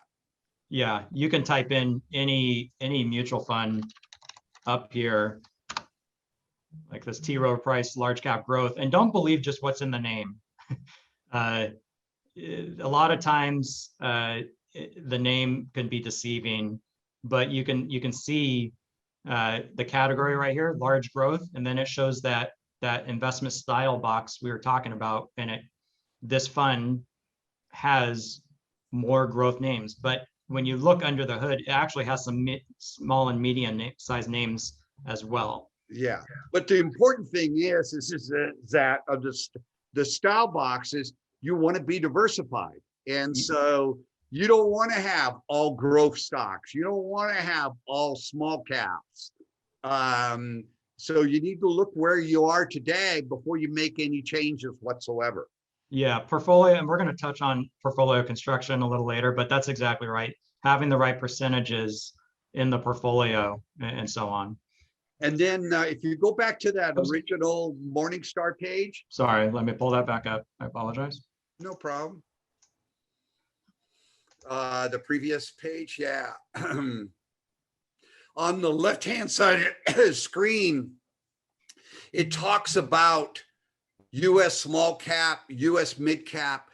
[SPEAKER 3] Yeah, you can type in any mutual fund up here, like this T. Rowe Price large cap growth, and don't believe just what's in the name. A lot of times the name can be deceiving, but you can see the category right here, large growth, and then it shows that investment style box we were talking about, and this fund has more growth names. But when you look under the hood, it actually has some small and medium size names as well.
[SPEAKER 2] Yeah, but the important thing is that of the style boxes, you want to be diversified, and so you don't want to have all growth stocks. You don't want to have all small caps. So you need to look where you are today before you make any changes whatsoever.
[SPEAKER 3] Yeah, portfolio, and we're going to touch on portfolio construction a little later, but that's exactly right. Having the right percentages in the portfolio and so on.
[SPEAKER 2] And then if you go back to that
[SPEAKER 3] Oops.
[SPEAKER 2] original Morningstar page.
[SPEAKER 3] Sorry, let me pull that back up. I apologize.
[SPEAKER 2] No problem. The previous page, yeah. On the left-hand side of the screen, it talks about U.S. small cap, U.S. mid cap.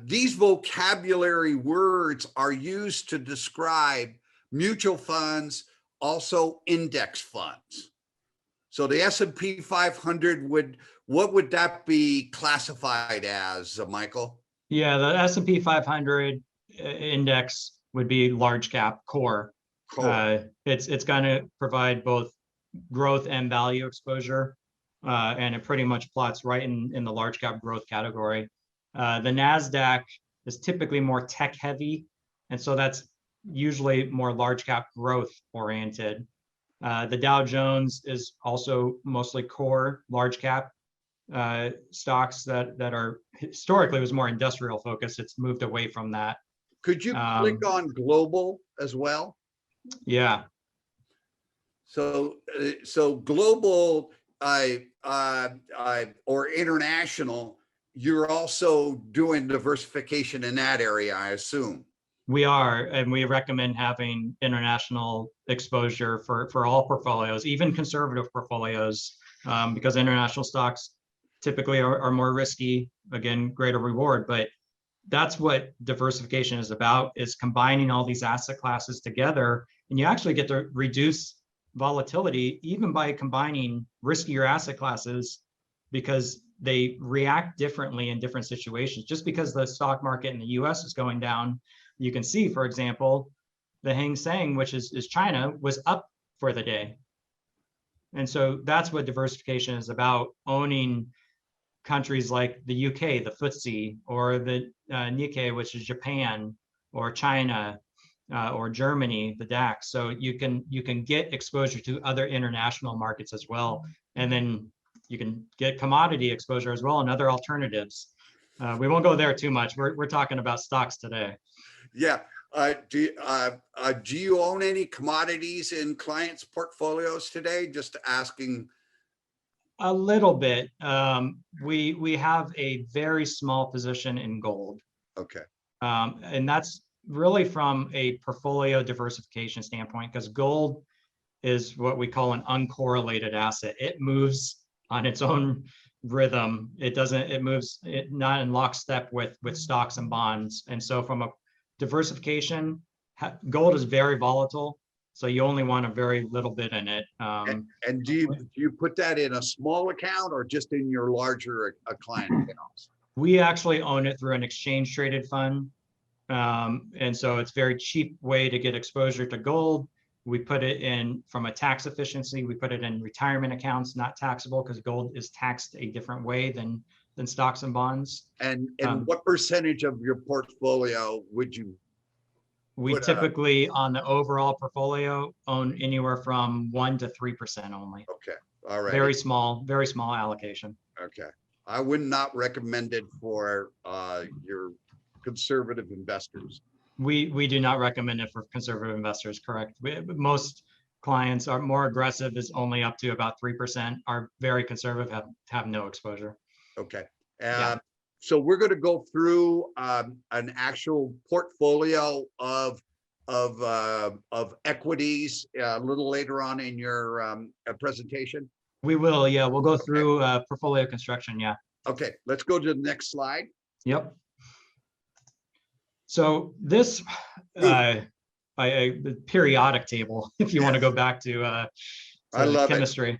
[SPEAKER 2] These vocabulary words are used to describe mutual funds, also index funds. So the S&P 500 what would that be classified as, Michael?
[SPEAKER 3] Yeah, the S&P 500 index would be large cap core. It's going to provide both growth and value exposure, and it pretty much plots right in the large cap growth category. The NASDAQ is typically more tech heavy, and so that's usually more large cap growth oriented. The Dow Jones is also mostly core large cap stocks that are historically was more industrial focused. It's moved away from that.
[SPEAKER 2] Could you click on global as well?
[SPEAKER 3] Yeah.
[SPEAKER 2] So global or international, you're also doing diversification in that area, I assume.
[SPEAKER 3] We are, and we recommend having international exposure for all portfolios, even conservative portfolios, because international stocks typically are more risky, again, greater reward, but that's what diversification is about, is combining all these asset classes together, and you actually get to reduce volatility even by combining riskier asset classes because they react differently in different situations. Just because the stock market in the US is going down, you can see, for example, the Hang Seng, which is China, was up for the day. And so that's what diversification is about, owning countries like the UK, the FTSE, or the Nikkei, which is Japan, or China, or Germany, the DAX. So you can get exposure to other international markets as well. And then you can get commodity exposure as well and other alternatives. We won't go there too much. We're talking about stocks today.
[SPEAKER 2] Yeah. Do you own any commodities in clients' portfolios today? Just asking.
[SPEAKER 3] A little bit. We have a very small position in gold.
[SPEAKER 2] Okay.
[SPEAKER 3] And that's really from a portfolio diversification standpoint, because gold is what we call an uncorrelated asset. It moves on its own rhythm. It moves not in lockstep with stocks and bonds. And so from a diversification, gold is very volatile. So you only want a very little bit in it.
[SPEAKER 2] And do you put that in a small account or just in your larger client accounts?
[SPEAKER 3] We actually own it through an exchange traded fund. And so it's a very cheap way to get exposure to gold. We put it in from a tax efficiency. We put it in retirement accounts, not taxable, because gold is taxed a different way than stocks and bonds.
[SPEAKER 2] And what percentage of your portfolio would you?
[SPEAKER 3] We typically, on the overall portfolio, own anywhere from 1% to 3% only.
[SPEAKER 2] Okay, all right.
[SPEAKER 3] Very small allocation.
[SPEAKER 2] Okay, I would not recommend it for your conservative investors.
[SPEAKER 3] We do not recommend it for conservative investors, correct. Most clients are more aggressive, is only up to about 3%. Are very conservative, have no exposure.
[SPEAKER 2] Okay.
[SPEAKER 3] Yeah.
[SPEAKER 2] So we're going to go through an actual portfolio of equities a little later on in your presentation.
[SPEAKER 3] We will, yeah. We'll go through portfolio construction, yeah.
[SPEAKER 2] Okay, let's go to the next slide.
[SPEAKER 3] Yep. So this the periodic table, if you want to go back to
[SPEAKER 2] I love
[SPEAKER 3] chemistry.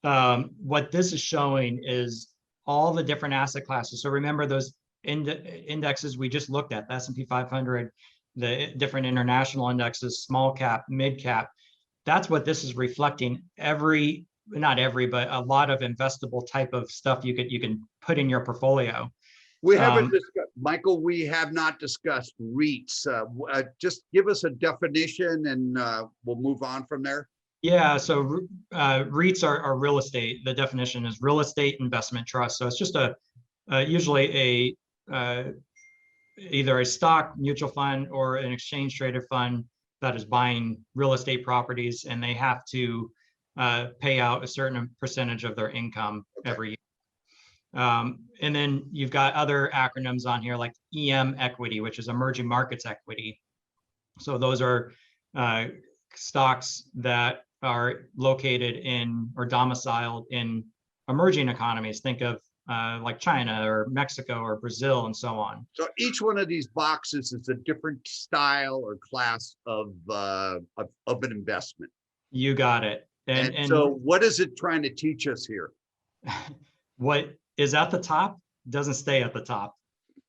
[SPEAKER 3] What this is showing is all the different asset classes. So remember those indexes we just looked at, the S&P 500, the different international indexes, small cap, mid cap. That's what this is reflecting. Not every, but a lot of investable type of stuff you can put in your portfolio.
[SPEAKER 2] We haven't discussed, Michael, we have not discussed Reits. Just give us a definition and we'll move on from there.
[SPEAKER 3] Yeah, so Reits are real estate. The definition is real estate investment trust. So it's just a usually either a stock mutual fund or an exchange traded fund that is buying real estate properties, and they have to pay out a certain percentage of their income every year. And then you've got other acronyms on here like EM equity, which is emerging markets equity. So those are stocks that are located in or domiciled in emerging economies. Think of like China or Mexico or Brazil and so on.
[SPEAKER 2] So each one of these boxes is a different style or class of an investment.
[SPEAKER 3] You got it.
[SPEAKER 2] And so what is it trying to teach us here?
[SPEAKER 3] What is at the top doesn't stay at the top.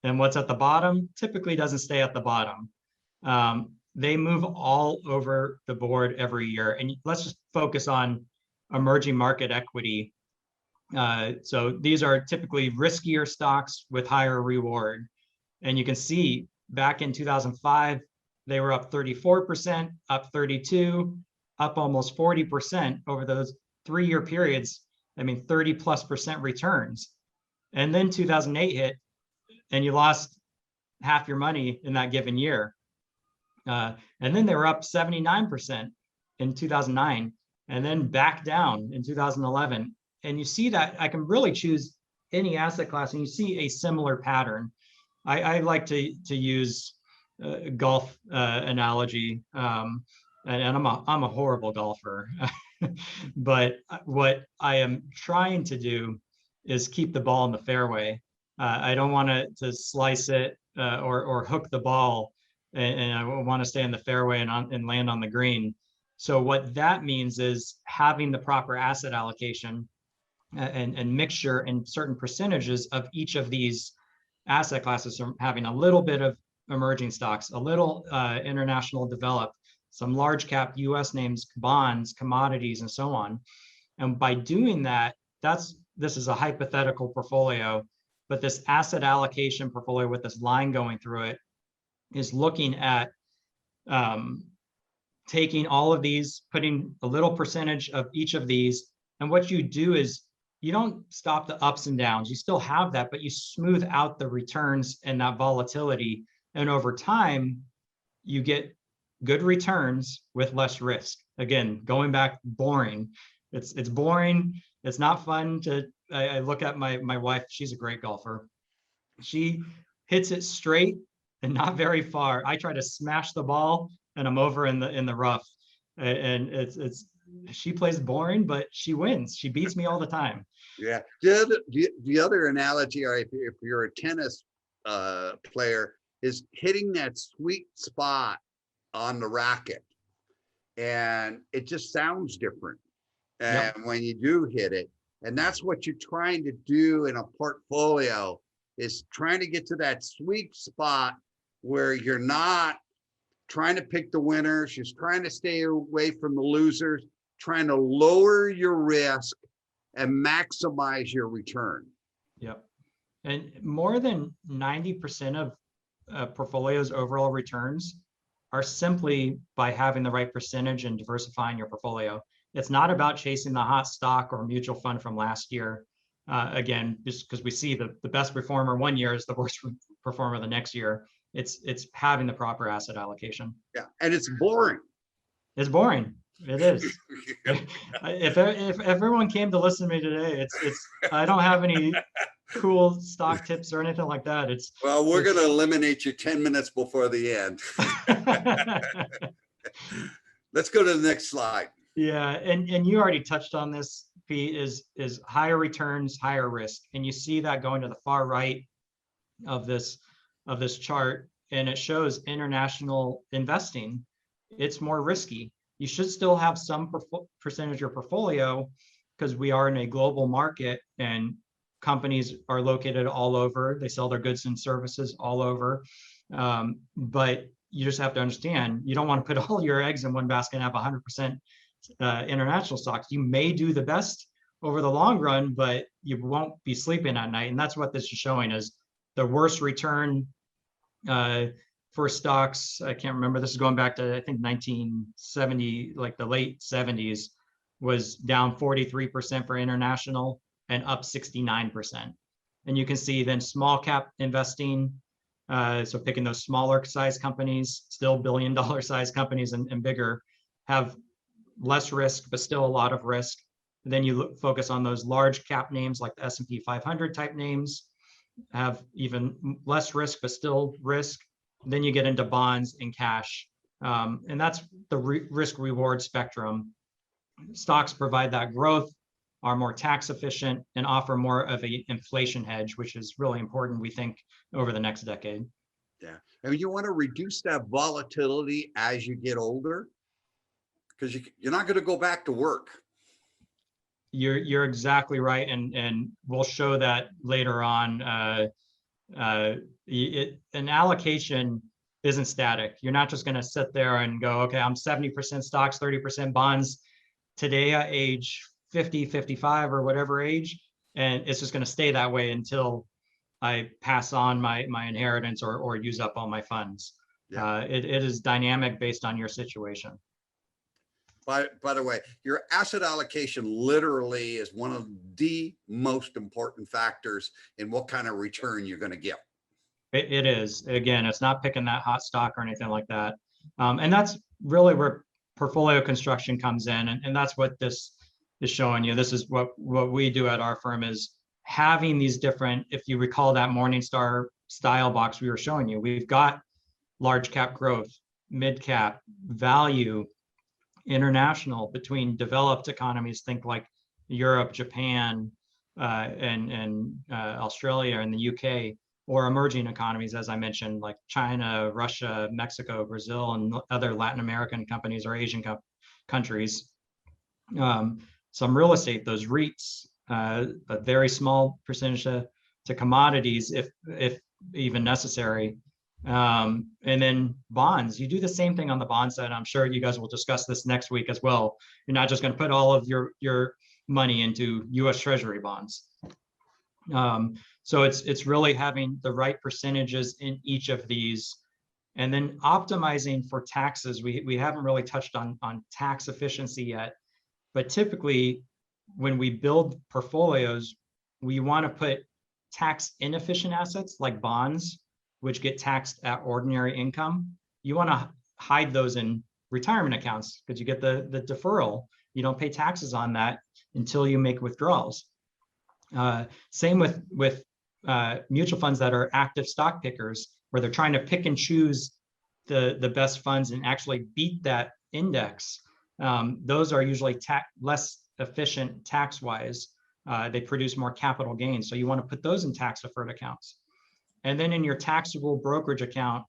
[SPEAKER 3] And what's at the bottom typically doesn't stay at the bottom. They move all over the board every year. And let's just focus on emerging market equity. So these are typically riskier stocks with higher reward. And you can see back in 2005, they were up 34%, up 32%, up almost 40% over those 3-year periods. I mean, 30+% returns. And then 2008 hit and you lost half your money in that given year. And then they were up 79% in 2009 and then back down in 2011. And you see that I can really choose any asset class and you see a similar pattern. I like to use golf analogy, and I'm a horrible golfer, but what I am trying to do is keep the ball in the fairway. I don't want to slice it or hook the ball, and I want to stay in the fairway and land on the green. So what that means is having the proper asset allocation and mixture in certain percentages of each of these asset classes, from having a little bit of emerging stocks, a little international developed, some large cap US names, bonds, commodities, and so on. And by doing that, this is a hypothetical portfolio, but this asset allocation portfolio with this line going through it is looking at taking all of these, putting a little percentage of each of these. And what you do is you don't stop the ups and downs. You still have that, but you smooth out the returns and that volatility. And over time, you get good returns with less risk. Again, going back, boring. It's boring. It's not fun to, I look at my wife, she's a great golfer. She hits it straight and not very far. I try to smash the ball and I'm over in the rough. And she plays boring, but she wins. She beats me all the time.
[SPEAKER 2] Yeah. The other analogy, or if you're a tennis player, is hitting that sweet spot on the racket. And it just sounds different. And when you do hit it, and that's what you're trying to do in a portfolio, is trying to get to that sweet spot where you're not trying to pick the winners, you're trying to stay away from the losers, trying to lower your risk and maximize your return.
[SPEAKER 3] Yep. And more than 90% of portfolios' overall returns are simply by having the right percentage and diversifying your portfolio. It's not about chasing the hot stock or mutual fund from last year. Again, just because we see the best performer one year is the worst performer the next year. It's having the proper asset allocation.
[SPEAKER 2] Yeah, and it's boring.
[SPEAKER 3] It's boring. It is. If everyone came to listen to me today, it's I don't have any cool stock tips or anything like that.
[SPEAKER 2] Well, we're going to eliminate you 10 minutes before the end. Let's go to the next slide.
[SPEAKER 3] Yeah, and you already touched on this, Pete, is higher returns, higher risk. And you see that going to the far right of this chart, and it shows international investing. It's more risky. You should still have some percentage of your portfolio because we are in a global market and companies are located all over. They sell their goods and services all over. But you just have to understand, you don't want to put all your eggs in one basket and have 100% international stocks. You may do the best over the long run, but you won't be sleeping at night. And that's what this is showing, is the worst return for stocks. I can't remember. This is going back to, I think, 1970, like the late 70s, was down 43% for international and up 69%. And you can see then small cap investing. So picking those smaller size companies, still billion-dollar size companies and bigger, have less risk, but still a lot of risk. Then you focus on those large cap names like the S&P 500 type names, have even less risk, but still risk. Then you get into bonds and cash. And that's the risk reward spectrum. Stocks provide that growth, are more tax efficient, and offer more of an inflation hedge, which is really important, we think, over the next decade.
[SPEAKER 2] Yeah. I mean, you want to reduce that volatility as you get older, because you're not going to go back to work.
[SPEAKER 3] You're exactly right, and we'll show that later on. An allocation isn't static. You're not just going to sit there and go, okay, I'm 70% stocks, 30% bonds today at age 50, 55, or whatever age, and it's just going to stay that way until I pass on my inheritance or use up all my funds. Yeah. It is dynamic based on your situation.
[SPEAKER 2] By the way, your asset allocation literally is one of the most important factors in what kind of return you're going to get.
[SPEAKER 3] It is. Again, it's not picking that hot stock or anything like that. And that's really where portfolio construction comes in. And that's what this is showing you. This is what we do at our firm, is having these different, if you recall that Morningstar style box we were showing you, we've got large cap growth, mid cap, value, international, between developed economies, think like Europe, Japan, and Australia and the UK, or emerging economies, as I mentioned, like China, Russia, Mexico, Brazil, and other Latin American companies or Asian countries. Some real estate, those Reits, a very small percentage to commodities, if even necessary. And then bonds, you do the same thing on the bond side. I'm sure you guys will discuss this next week as well. You're not just going to put all of your money into US Treasury bonds. So it's really having the right percentages in each of these, and then optimizing for taxes. We haven't really touched on tax efficiency yet, but typically when we build portfolios, we want to put tax inefficient assets like bonds, which get taxed at ordinary income. You want to hide those in retirement accounts because you get the deferral. You don't pay taxes on that until you make withdrawals. Same with mutual funds that are active stock pickers, where they're trying to pick and choose the best funds and actually beat that index. Those are usually less efficient tax-wise. They produce more capital gains. So you want to put those in tax-deferred accounts. And then in your taxable brokerage account,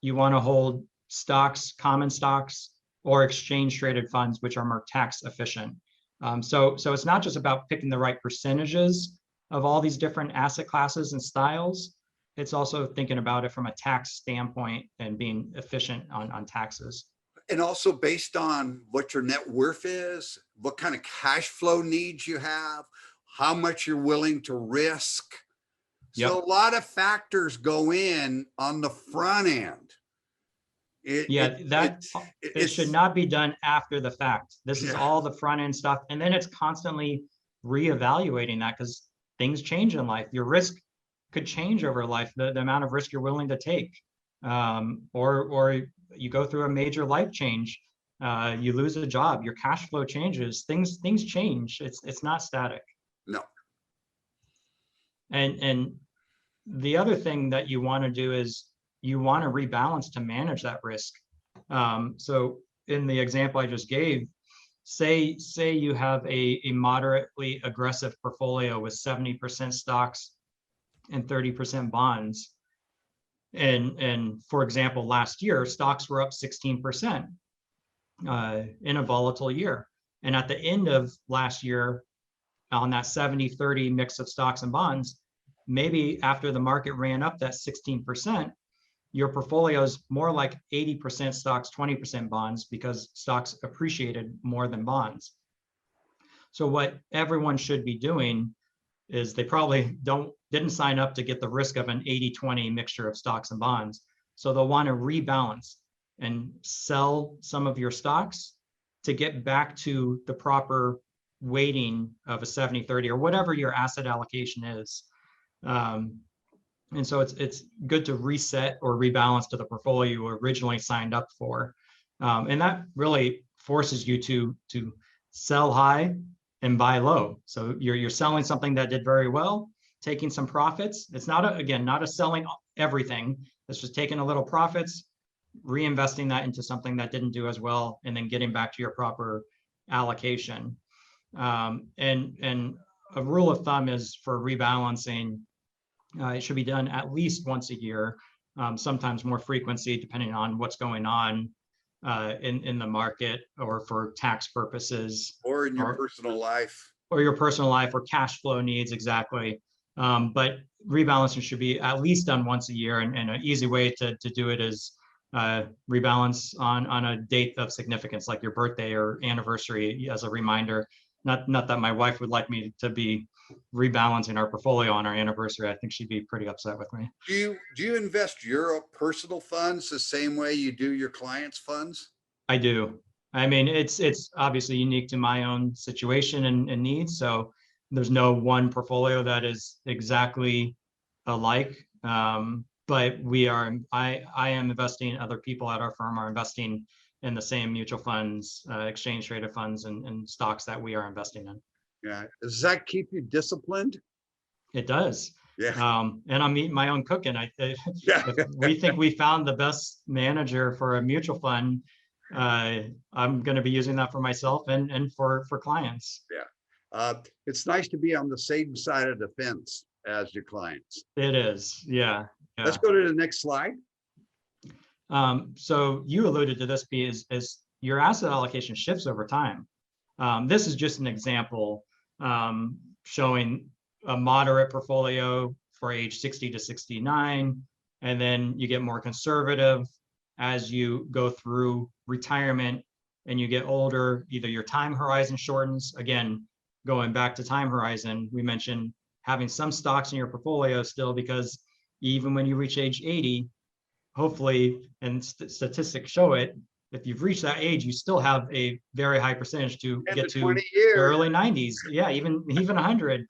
[SPEAKER 3] you want to hold stocks, common stocks, or exchange-traded funds, which are more tax efficient. So it's not just about picking the right percentages of all these different asset classes and styles. It's also thinking about it from a tax standpoint and being efficient on taxes.
[SPEAKER 2] And also based on what your net worth is, what kind of cash flow needs you have, how much you're willing to risk. Yep. So a lot of factors go in on the front end.
[SPEAKER 3] It should not be done after the fact. This is all the front end stuff. And then it's constantly reevaluating that, because things change in life. Your risk could change over life, the amount of risk you're willing to take. Or you go through a major life change, you lose a job, your cash flow changes, things change. It's not static.
[SPEAKER 2] No.
[SPEAKER 3] And the other thing that you want to do is you want to rebalance to manage that risk. So in the example I just gave, say you have a moderately aggressive portfolio with 70% stocks and 30% bonds. And for example, last year, stocks were up 16% in a volatile year. And at the end of last year, on that 70-30 mix of stocks and bonds, maybe after the market ran up that 16%, your portfolio is more like 80% stocks, 20% bonds, because stocks appreciated more than bonds. So what everyone should be doing is they probably didn't sign up to get the risk of an 80-20 mixture of stocks and bonds. So they'll want to rebalance and sell some of your stocks to get back to the proper weighting of a 70-30 or whatever your asset allocation is. And so it's good to reset or rebalance to the portfolio you originally signed up for. And that really forces you to sell high and buy low. So you're selling something that did very well, taking some profits. It's not again, not a selling everything. It's just taking a little profits, reinvesting that into something that didn't do as well, and then getting back to your proper allocation. And a rule of thumb is for rebalancing, it should be done at least once a year, sometimes more frequency depending on what's going on in the market, or for tax purposes,
[SPEAKER 2] or in your personal life,
[SPEAKER 3] or cash flow needs. Exactly. But rebalancing should be at least done once a year, and an easy way to do it is rebalance on a date of significance, like your birthday or anniversary, as a reminder. Not that my wife would like me to be rebalancing our portfolio on our anniversary. I think she'd be pretty upset with me.
[SPEAKER 2] do you invest your personal funds the same way you do your clients' funds?
[SPEAKER 3] I do. I mean, it's obviously unique to my own situation and needs. So there's no one portfolio that is exactly alike. But I am investing, other people at our firm are investing in the same mutual funds, exchange traded funds, and stocks that we are investing in.
[SPEAKER 2] Yeah. Does that keep you disciplined?
[SPEAKER 3] It does.
[SPEAKER 2] Yeah.
[SPEAKER 3] And I'm eating my own cooking.
[SPEAKER 2] Yeah.
[SPEAKER 3] If we think we found the best manager for a mutual fund, I'm going to be using that for myself and for clients.
[SPEAKER 2] Yeah. It's nice to be on the same side of the fence as your clients.
[SPEAKER 3] It is. Yeah.
[SPEAKER 2] Let's go to the next slide.
[SPEAKER 3] So you alluded to this, B, is your asset allocation shifts over time. This is just an example showing a moderate portfolio for age 60 to 69, and then you get more conservative as you go through retirement and you get older. Either your time horizon shortens. Again, going back to time horizon, we mentioned having some stocks in your portfolio still, because even when you reach age 80, hopefully, and statistics show it, if you've reached that age, you still have a very high percentage to get to the early 90s. Yeah, even 100.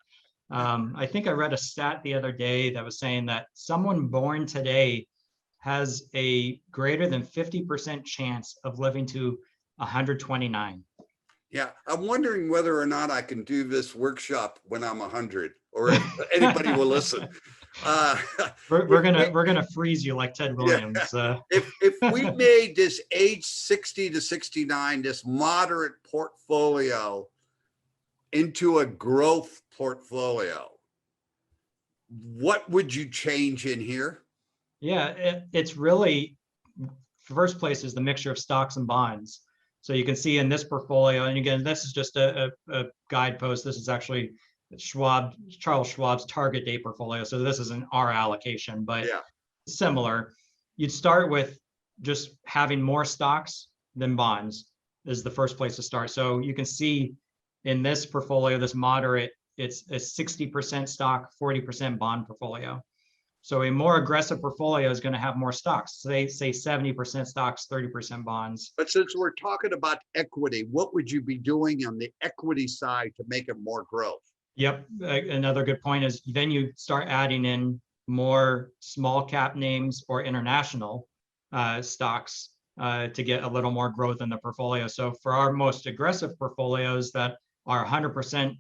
[SPEAKER 3] I think I read a stat the other day that was saying that someone born today has a greater than 50% chance of living to 129.
[SPEAKER 2] Yeah, I'm wondering whether or not I can do this workshop when I'm 100, or if anybody will listen.
[SPEAKER 3] We're gonna freeze you like Ted Williams.
[SPEAKER 2] Yeah. If we made this age 60 to 69, this moderate portfolio, into a growth portfolio, what would you change in here?
[SPEAKER 3] Yeah, it's really, first place is the mixture of stocks and bonds. So you can see in this portfolio, and again, this is just a guidepost. This is actually Charles Schwab's target date portfolio. So this isn't our allocation, but yeah, similar. You'd start with just having more stocks than bonds is the first place to start. So you can see in this portfolio, this moderate, it's a 60% stock, 40% bond portfolio. So a more aggressive portfolio is going to have more stocks. Say 70% stocks, 30% bonds.
[SPEAKER 2] But since we're talking about equity, what would you be doing on the equity side to make it more growth?
[SPEAKER 3] Yep. Another good point is then you start adding in more small cap names or international stocks to get a little more growth in the portfolio. So for our most aggressive portfolios that are 100%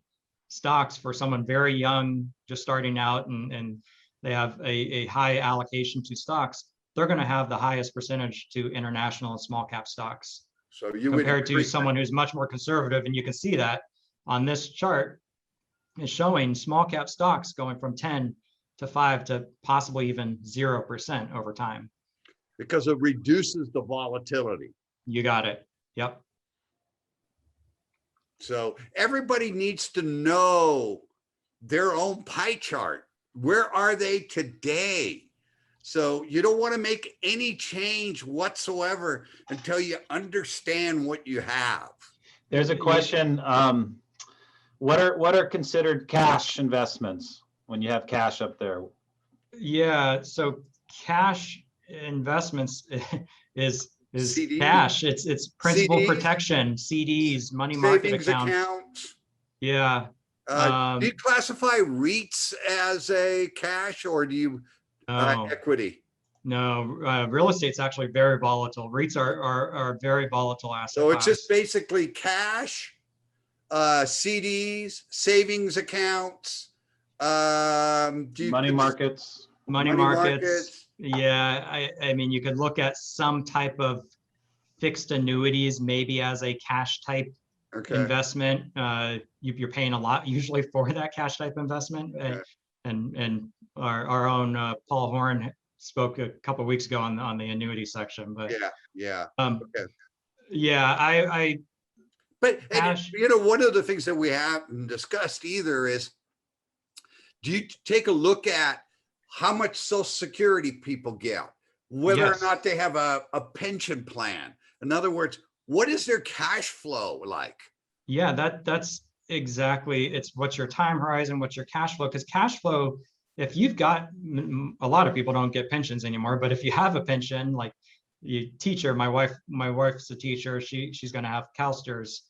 [SPEAKER 3] stocks, for someone very young, just starting out, and they have a high allocation to stocks, they're going to have the highest percentage to international and small cap stocks.
[SPEAKER 2] So you
[SPEAKER 3] compared to someone who's much more conservative, and you can see that on this chart is showing small cap stocks going from 10 to 5 to possibly even 0% over time.
[SPEAKER 2] Because it reduces the volatility.
[SPEAKER 3] You got it. Yep.
[SPEAKER 2] So everybody needs to know their own pie chart. Where are they today? So you don't want to make any change whatsoever until you understand what you have.
[SPEAKER 1] There's a question. What are considered cash investments when you have cash up there?
[SPEAKER 3] Yeah, so cash investments is
[SPEAKER 2] CDs.
[SPEAKER 3] Cash. It's principal
[SPEAKER 2] CDs.
[SPEAKER 3] protection, CDs, money market accounts.
[SPEAKER 2] Accounts.
[SPEAKER 3] Yeah.
[SPEAKER 2] Do you classify REITs as a cash, or do you
[SPEAKER 3] No,
[SPEAKER 2] equity?
[SPEAKER 3] no, real estate's actually very volatile. REITs are very volatile asset
[SPEAKER 2] So it's
[SPEAKER 3] class.
[SPEAKER 2] just basically cash, CDs, savings accounts,
[SPEAKER 1] Money markets.
[SPEAKER 3] Money markets. Yeah, I mean, you could look at some type of fixed annuities, maybe as a cash type
[SPEAKER 2] Okay.
[SPEAKER 3] investment. You're paying a lot usually for that cash type investment.
[SPEAKER 2] Okay.
[SPEAKER 3] And our own Paul Horn spoke a couple of weeks ago on the annuity section. But
[SPEAKER 2] Yeah. Okay.
[SPEAKER 3] yeah, I
[SPEAKER 2] But
[SPEAKER 3] cash.
[SPEAKER 2] you know, one of the things that we haven't discussed either is, do you take a look at how much Social Security people get, whether
[SPEAKER 3] Yes.
[SPEAKER 2] or not they have a pension plan? In other words, what is their cash flow like?
[SPEAKER 3] Yeah, that's exactly. It's what's your time horizon, what's your cash flow? Because cash flow, if you've got, a lot of people don't get pensions anymore, but if you have a pension, like you teacher, my wife's a teacher, she's going to have CalSTRS,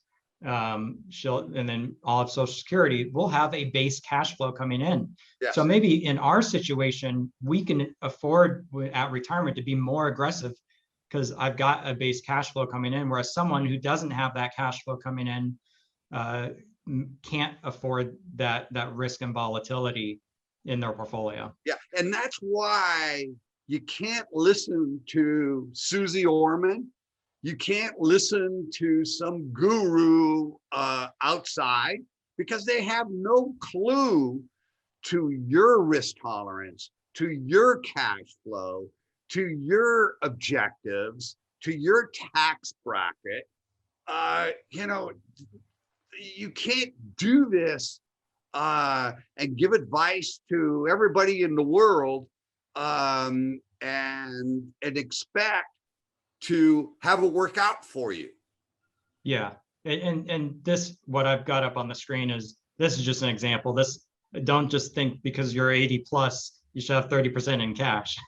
[SPEAKER 3] and then all of Social Security, we'll have a base cash flow coming in.
[SPEAKER 2] Yes.
[SPEAKER 3] So maybe in our situation, we can afford at retirement to be more aggressive because I've got a base cash flow coming in, whereas someone who doesn't have that cash flow coming in can't afford that risk and volatility in their portfolio.
[SPEAKER 2] Yeah, and that's why you can't listen to Susie Orman. You can't listen to some guru outside, because they have no clue to your risk tolerance, to your cash flow, to your objectives, to your tax bracket. You know, you can't do this and give advice to everybody in the world and expect to have it work out for you.
[SPEAKER 3] Yeah, and this, what I've got up on the screen is, this is just an example. This, don't just think because you're 80 plus, you should have 30% in cash.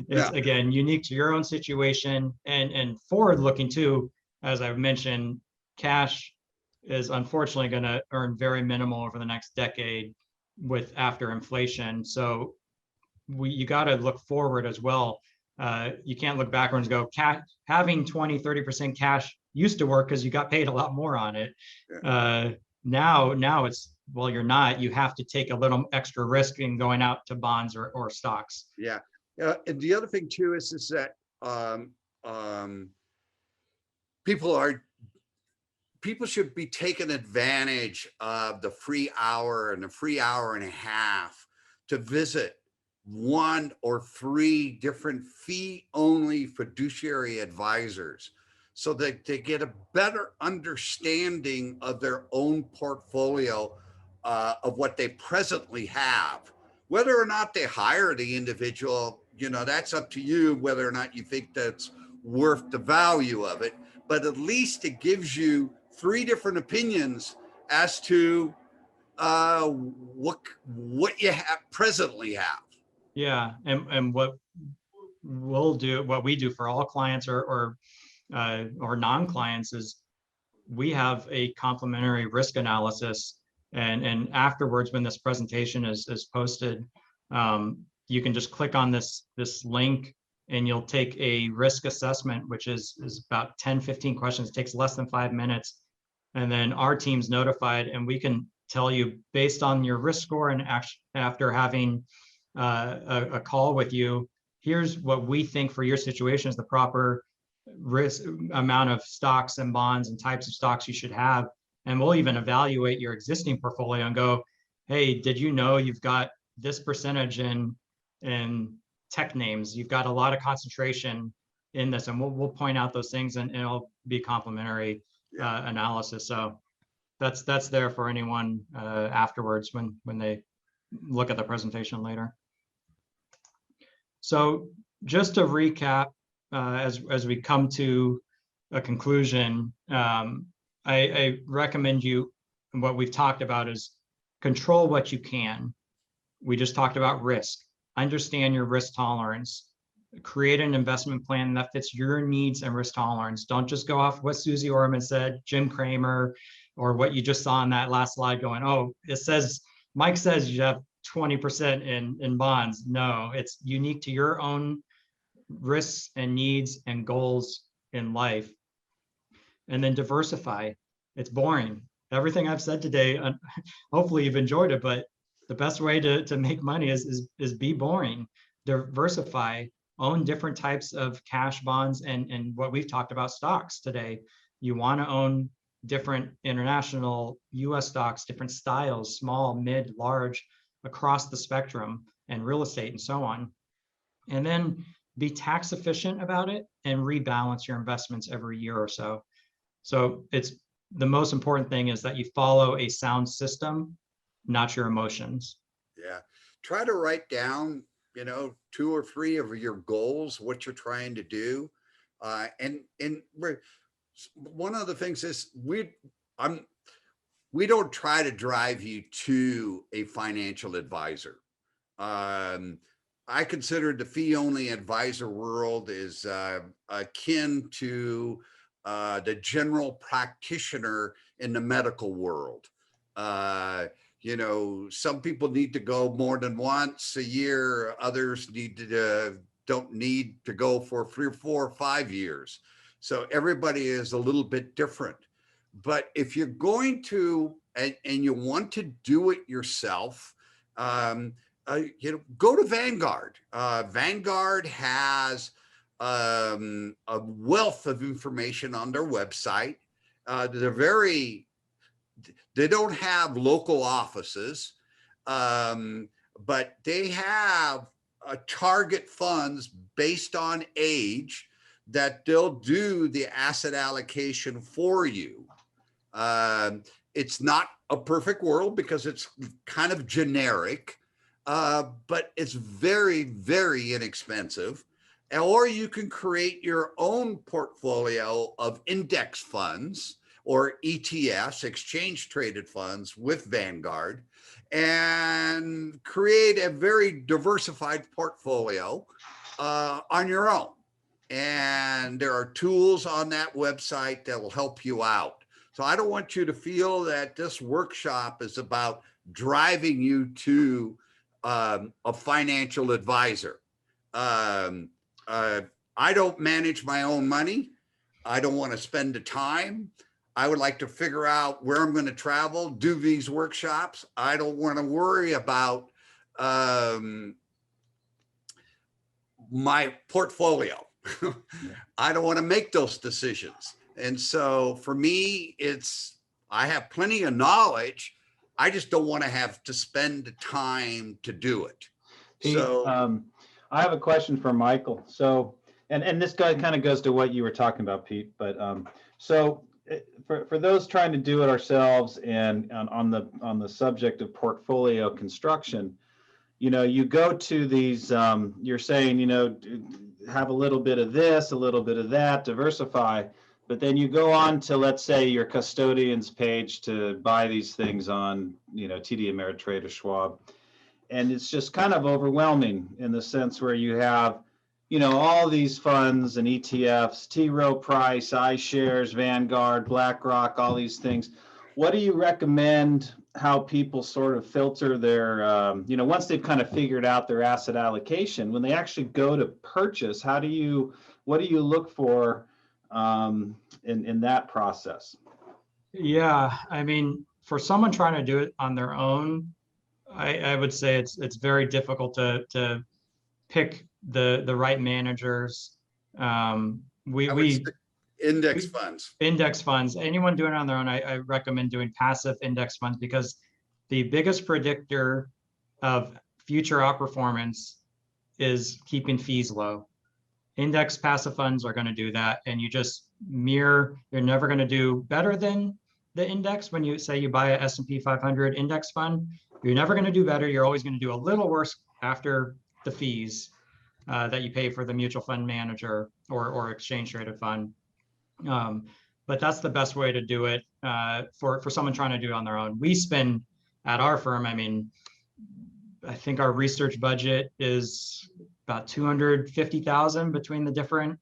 [SPEAKER 3] It's again unique to your own situation and forward looking too. As I've mentioned, cash is unfortunately going to earn very minimal over the next decade with after inflation. So you got to look forward as well. You can't look backwards and go, having 20-30% cash used to work because you got paid a lot more on it. Now it's, well, you're not, you have to take a little extra risk in going out to bonds or stocks.
[SPEAKER 2] Yeah. And the other thing too is that people should be taking advantage of the free hour and the free hour and a half to visit 1 or 3 different fee-only fiduciary advisors, so that they get a better understanding of their own portfolio of what they presently have. Whether or not they hire the individual, you know, that's up to you, whether or not you think that's worth the value of it. But at least it gives you 3 different opinions as to what you presently have.
[SPEAKER 3] Yeah, and what we do for all clients or non-clients is we have a complimentary risk analysis, and afterwards, when this presentation is posted, you can just click on this link and you'll take a risk assessment, which is about 10-15 questions. It takes less than 5 minutes, and then our team's notified, and we can tell you based on your risk score, and after having a call with you, here's what we think for your situation is the proper risk amount of stocks and bonds and types of stocks you should have. And we'll even evaluate your existing portfolio and go, hey, did you know you've got this percentage in tech names? You've got a lot of concentration in this, and we'll point out those things, and it'll be complimentary analysis. So that's there for anyone afterwards when they look at the presentation later. So just to recap, as we come to a conclusion, I recommend you, what we've talked about is control what you can. We just talked about risk. Understand your risk tolerance. Create an investment plan that fits your needs and risk tolerance. Don't just go off what Susie Orman said, Jim Cramer, or what you just saw on that last slide going, oh, it says, Mike says you have 20% in bonds. No, it's unique to your own risks and needs and goals in life. And then diversify. It's boring. Everything I've said today, hopefully you've enjoyed it, but the best way to make money is be boring. Diversify, own different types of cash, bonds, and what we've talked about, stocks today. You want to own different international US stocks, different styles, small, mid, large, across the spectrum, and real estate and so on. And then be tax efficient about it and rebalance your investments every year or so. So it's the most important thing is that you follow a sound system, not your emotions.
[SPEAKER 2] Yeah. Try to write down, 2 or 3 of your goals, what you're trying to do. And one of the things is we don't try to drive you to a financial advisor. I consider the fee-only advisor world is akin to the general practitioner in the medical world. Some people need to go more than once a year. Others don't need to go for 3 or 4 or 5 years. So everybody is a little bit different. But if you're going to, and you want to do it yourself, go to Vanguard. Vanguard has a wealth of information on their website. They don't have local offices, but they have target funds based on age that they'll do the asset allocation for you. It's not a perfect world because it's kind of generic, but it's very, very inexpensive. Or you can create your own portfolio of index funds or ETFs, exchange traded funds with Vanguard, and create a very diversified portfolio on your own. And there are tools on that website that will help you out. So I don't want you to feel that this workshop is about driving you to a financial advisor. I don't manage my own money. I don't want to spend the time. I would like to figure out where I'm going to travel, do these workshops. I don't want to worry about my portfolio. I don't want to make those decisions. And so for me, I have plenty of knowledge. I just don't want to have to spend the time to do it.
[SPEAKER 1] Pete,
[SPEAKER 2] So
[SPEAKER 1] I have a question for Michael. So, and this guy kind of goes to what you were talking about, Pete, but so for those trying to do it ourselves and on the subject of portfolio construction, you go to these, you're saying, have a little bit of this, a little bit of that, diversify, but then you go on to, let's say, your custodian's page to buy these things on, TD Ameritrade or Schwab. And it's just kind of overwhelming in the sense where you have, all these funds and ETFs, T. Rowe Price, iShares, Vanguard, BlackRock, all these things. What do you recommend how people sort of filter their, once they've kind of figured out their asset allocation, when they actually go to purchase, what do you look for in that process?
[SPEAKER 3] Yeah, I mean, for someone trying to do it on their own, I would say it's very difficult to pick the right managers.
[SPEAKER 2] Index funds.
[SPEAKER 3] Index funds. Anyone doing it on their own, I recommend doing passive index funds, because the biggest predictor of future outperformance is keeping fees low. Index passive funds are going to do that, and you just you're never going to do better than the index. When you say you buy a S&P 500 index fund, you're never going to do better. You're always going to do a little worse after the fees that you pay for the mutual fund manager or exchange traded fund. But that's the best way to do it for someone trying to do it on their own. We spend at our firm, I think our research budget is about $250,000 between the different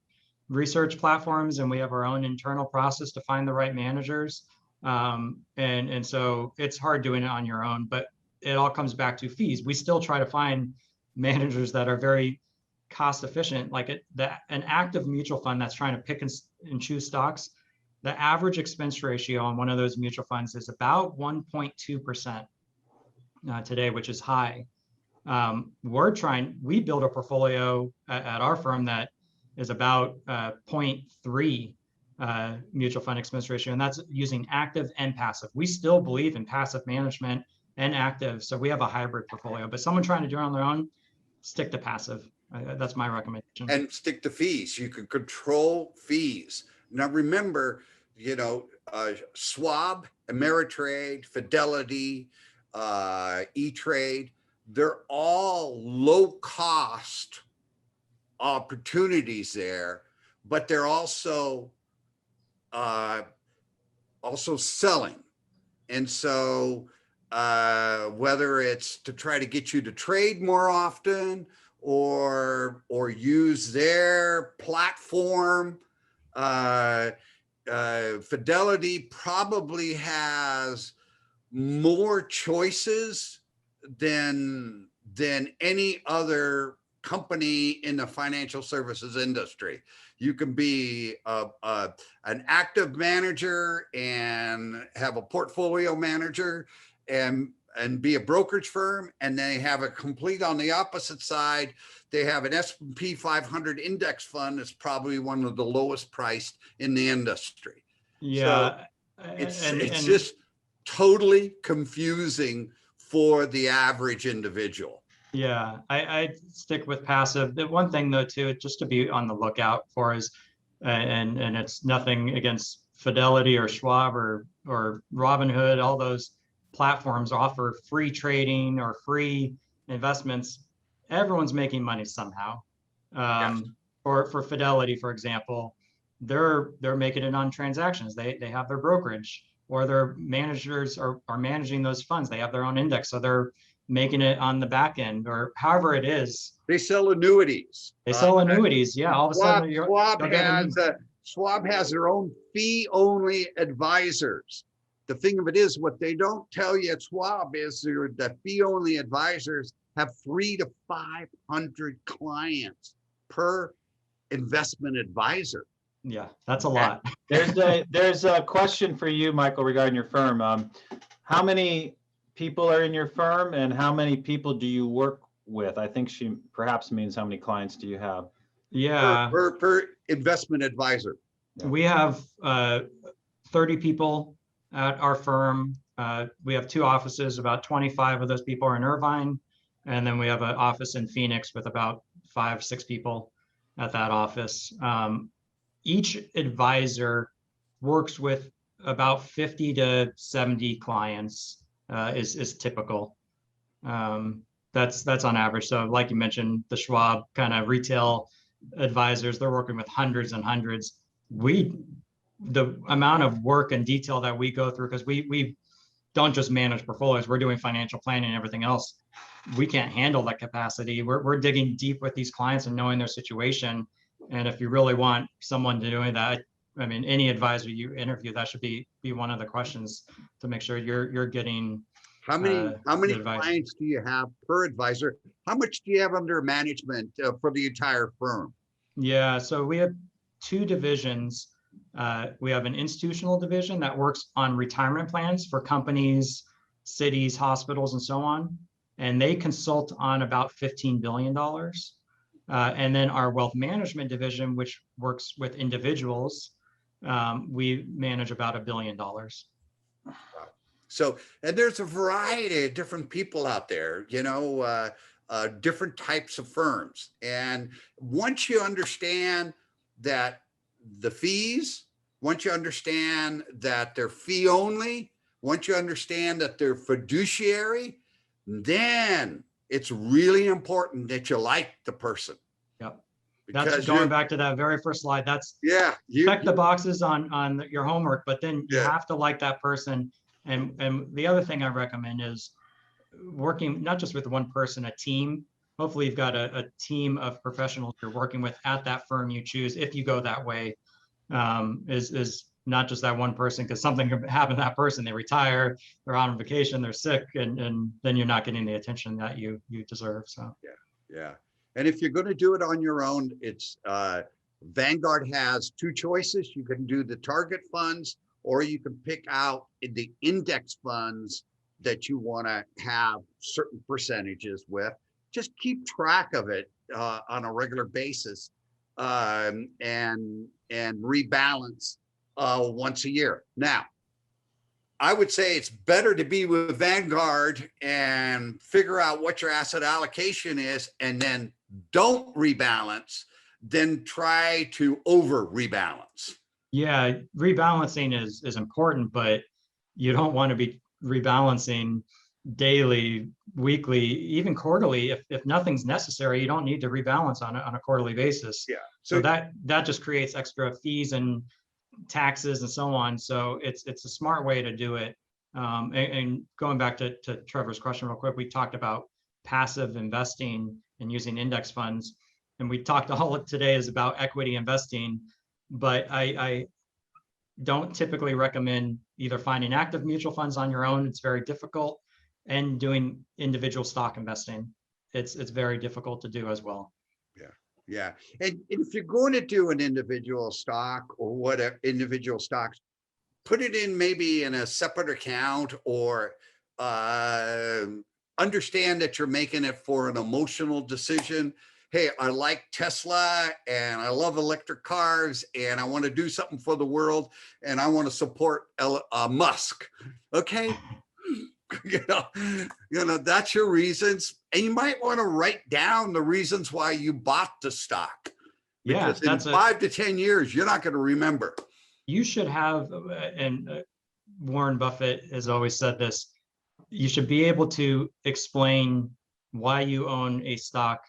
[SPEAKER 3] research platforms, and we have our own internal process to find the right managers. And so it's hard doing it on your own, but it all comes back to fees. We still try to find managers that are very cost efficient, like an active mutual fund that's trying to pick and choose stocks. The average expense ratio on one of those mutual funds is about 1.2% today, which is high. We build a portfolio at our firm that is about 0.3 mutual fund expense ratio, and that's using active and passive. We still believe in passive management and active, so we have a hybrid portfolio. But someone trying to do it on their own, stick to passive. That's my recommendation.
[SPEAKER 2] And stick to fees. You can control fees. Now remember, Schwab, Ameritrade, Fidelity, E-Trade, they're all low cost opportunities there, but they're also selling. And so whether it's to try to get you to trade more often or use their platform, Fidelity probably has more choices than any other company in the financial services industry. You can be an active manager and have a portfolio manager and be a brokerage firm, and they have a complete on the opposite side. They have an S&P 500 index fund that's probably one of the lowest priced in the industry.
[SPEAKER 3] Yeah,
[SPEAKER 2] so it's just totally confusing for the average individual.
[SPEAKER 3] Yeah, I stick with passive. The one thing though too, just to be on the lookout for is, and it's nothing against Fidelity or Schwab or Robinhood, all those platforms offer free trading or free investments. Everyone's making money somehow.
[SPEAKER 2] Yes.
[SPEAKER 3] For Fidelity, for example, they're making it on transactions. They have their brokerage, or their managers are managing those funds. They have their own index, so they're making it on the back end, or however it is.
[SPEAKER 2] They sell annuities.
[SPEAKER 3] They sell annuities. Yeah, all of a sudden
[SPEAKER 2] Schwab has their own fee-only advisors. The thing of it is, what they don't tell you at Schwab is that fee-only advisors have 300 to 500 clients per investment advisor.
[SPEAKER 3] Yeah, that's a lot.
[SPEAKER 1] There's a question for you, Michael, regarding your firm. How many people are in your firm, and how many people do you work with? I think she perhaps means how many clients do you have?
[SPEAKER 3] Yeah,
[SPEAKER 2] per investment advisor.
[SPEAKER 3] We have 30 people at our firm. We have 2 offices. About 25 of those people are in Irvine, and then we have an office in Phoenix with about 5-6 people at that office. Each advisor works with about 50 to 70 clients. Is typical. That's on average. So like you mentioned, the Schwab kind of retail advisors, they're working with hundreds and hundreds. The amount of work and detail that we go through, because we don't just manage portfolios, we're doing financial planning and everything else. We can't handle that capacity. We're digging deep with these clients and knowing their situation. And if you really want someone to do that, I mean, any advisor you interview, that should be one of the questions to make sure you're getting.
[SPEAKER 2] How many clients do you have per advisor? How much do you have under management for the entire firm?
[SPEAKER 3] Yeah, so we have 2 divisions. We have an institutional division that works on retirement plans for companies, cities, hospitals, and so on. And they consult on about $15 billion. And then our wealth management division, which works with individuals, we manage about $1 billion.
[SPEAKER 2] So, and there's a variety of different people out there, different types of firms. And once you understand that the fees, once you understand that they're fee only, once you understand that they're fiduciary, then it's really important that you like the person.
[SPEAKER 3] Yep. That's going back to that very first slide. That's check the boxes on your homework, but then you have to like that person. And the other thing I recommend is working not just with one person, a team. Hopefully you've got a team of professionals you're working with at that firm you choose, if you go that way, is not just that one person, because something could happen to that person. They retire, they're on vacation, they're sick, and then you're not getting the attention that you deserve. So
[SPEAKER 2] Yeah. And if you're going to do it on your own, it's Vanguard has two choices. You can do the target funds, or you can pick out the index funds that you want to have certain percentages with. Just keep track of it on a regular basis, and rebalance once a year. Now, I would say it's better to be with Vanguard and figure out what your asset allocation is, and then don't rebalance, then try to over rebalance.
[SPEAKER 3] yeah, rebalancing is important, but you don't want to be rebalancing daily, weekly, even quarterly. If nothing's necessary, you don't need to rebalance on a quarterly basis.
[SPEAKER 2] Yeah.
[SPEAKER 3] So that just creates extra fees and taxes and so on. So it's a smart way to do it. And going back to Trevor's question real quick, we talked about passive investing and using index funds, and we talked all of today is about equity investing, but I don't typically recommend either finding active mutual funds on your own. It's very difficult, and doing individual stock investing. It's very difficult to do as well.
[SPEAKER 2] Yeah. And if you're going to do an individual stock or whatever, individual stocks, put it in maybe in a separate account, or understand that you're making it for an emotional decision. Hey, I like Tesla and I love electric cars and I want to do something for the world and I want to support Musk. Okay. You know, that's your reasons. And you might want to write down the reasons why you bought the stock.
[SPEAKER 3] Yeah,
[SPEAKER 2] Because in 5 to 10 years, you're not going to remember.
[SPEAKER 3] You should have, and Warren Buffett has always said this, you should be able to explain why you own a stock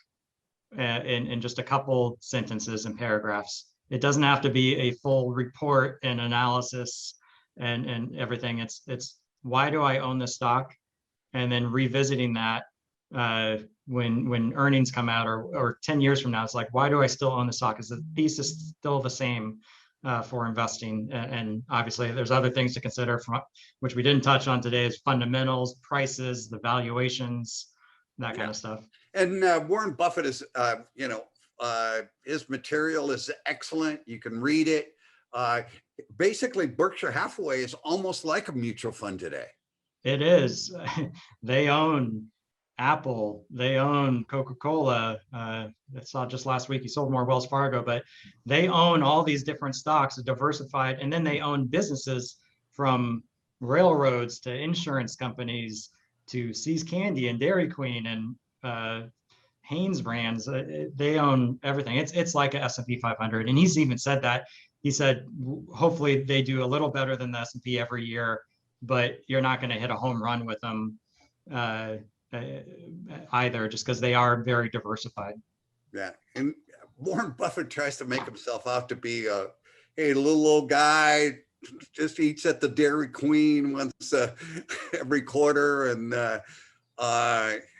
[SPEAKER 3] in just a couple sentences and paragraphs. It doesn't have to be a full report and analysis and everything. It's why do I own this stock? And then revisiting that when earnings come out, or 10 years from now, it's like, why do I still own the stock? Is the thesis still the same for investing? And obviously there's other things to consider, from which we didn't touch on today, is fundamentals, prices, the valuations, that kind of stuff.
[SPEAKER 2] And Warren Buffett is, his material is excellent. You can read it. Basically, Berkshire Hathaway is almost like a mutual fund today.
[SPEAKER 3] It is. They own Apple. They own Coca-Cola. I saw just last week he sold more Wells Fargo, but they own all these different stocks, diversified, and then they own businesses from railroads to insurance companies to See's Candy and Dairy Queen and Hanes brands. They own everything. It's like a S&P 500, and he's even said that. He said, hopefully they do a little better than the S&P every year, but you're not going to hit a home run with them either, just because they are very diversified. Yeah.
[SPEAKER 2] And Warren Buffett tries to make himself out to be a little old guy, just eats at the Dairy Queen once every quarter. And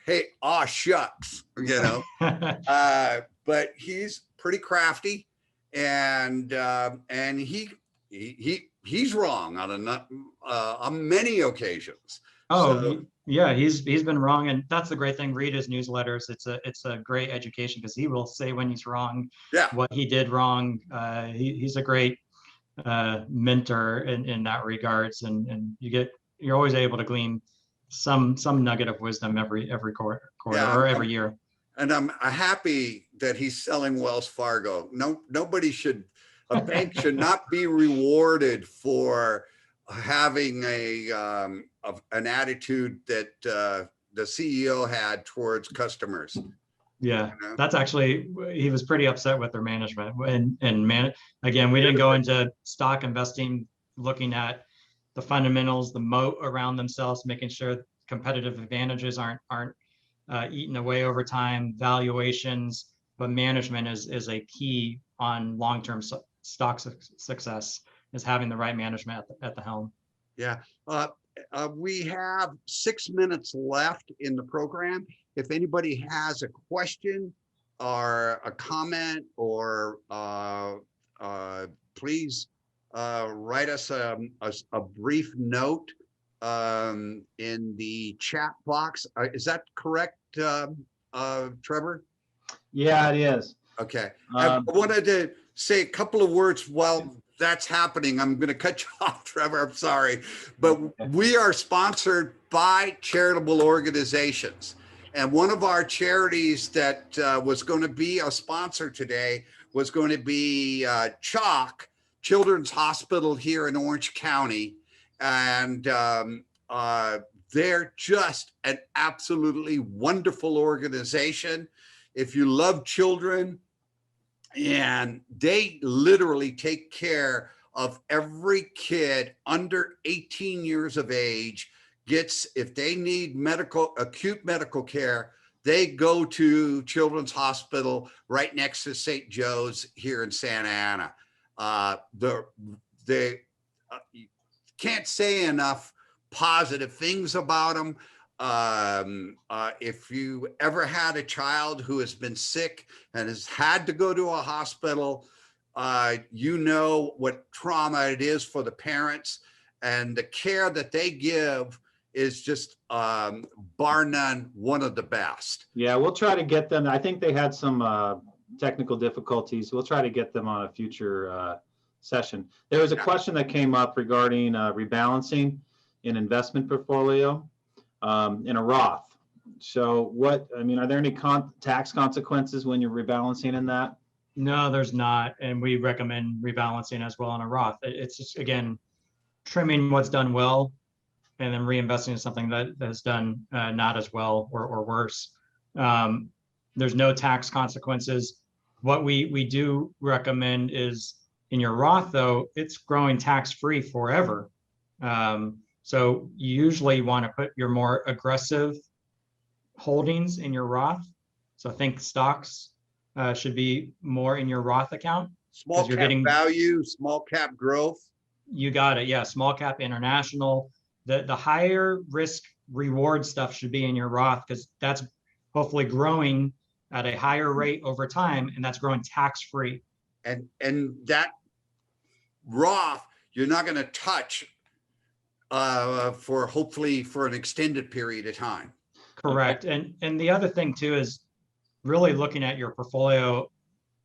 [SPEAKER 2] hey, aw shucks, but he's pretty crafty. And he's wrong on many occasions.
[SPEAKER 3] Oh, so, yeah, he's been wrong, and that's the great thing. Read his newsletters. It's a great education, because he will say when he's wrong, what he did wrong. He's a great mentor in that regards, and you're always able to glean some nugget of wisdom every quarter or every year.
[SPEAKER 2] And I'm happy that he's selling Wells Fargo. A bank should not be rewarded for having an attitude that the CEO had towards customers.
[SPEAKER 3] Yeah, that's actually, he was pretty upset with their management. Again, we didn't go into stock investing, looking at the fundamentals, the moat around themselves, making sure competitive advantages aren't eaten away over time, valuations, but management is a key on long-term stock success, is having the right management at the helm.
[SPEAKER 2] Yeah. We have 6 minutes left in the program. If anybody has a question or a comment, or please write us a brief note in the chat box. Is that correct, Trevor?
[SPEAKER 1] Yeah, it is.
[SPEAKER 2] Okay. I wanted to say a couple of words while that's happening. I'm going to cut you off, Trevor. I'm sorry. But we are sponsored by charitable organizations. And one of our charities that was going to be a sponsor today was going to be CHOC, Children's Hospital here in Orange County. And they're just an absolutely wonderful organization. If you love children, and they literally take care of every kid under 18 years of age, if they need acute medical care, they go to Children's Hospital right next to St. Joe's here in Santa Ana. They can't say enough positive things about them. If you ever had a child who has been sick and has had to go to a hospital, you know what trauma it is for the parents, and the care that they give is just bar none one of the best.
[SPEAKER 1] Yeah, we'll try to get them. I think they had some technical difficulties. We'll try to get them on a future session. There was a question that came up regarding rebalancing an investment portfolio in a Roth. So are there any tax consequences when you're rebalancing in that?
[SPEAKER 3] No, there's not. And we recommend rebalancing as well in a Roth. It's just, again, trimming what's done well and then reinvesting in something that has done not as well or worse. There's no tax consequences. What we do recommend is in your Roth, though, it's growing tax-free forever. So you usually want to put your more aggressive holdings in your Roth. So I think stocks should be more in your Roth account.
[SPEAKER 2] Small cap value, small cap growth.
[SPEAKER 3] You got it. Yeah, small cap international. The higher risk reward stuff should be in your Roth because that's hopefully growing at a higher rate over time, and that's growing tax-free.
[SPEAKER 2] And that Roth, you're not going to touch hopefully for an extended period of time.
[SPEAKER 3] Correct. And the other thing too is really looking at your portfolio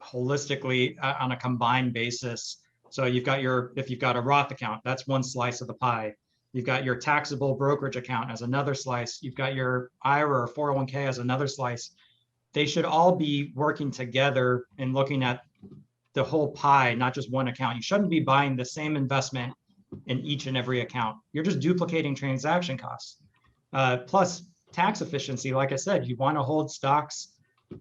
[SPEAKER 3] holistically on a combined basis. So if you've got a Roth account, that's one slice of the pie. You've got your taxable brokerage account as another slice. You've got your IRA or 401k as another slice. They should all be working together and looking at the whole pie, not just one account. You shouldn't be buying the same investment in each and every account. You're just duplicating transaction costs. Plus tax efficiency, like I said, you want to hold stocks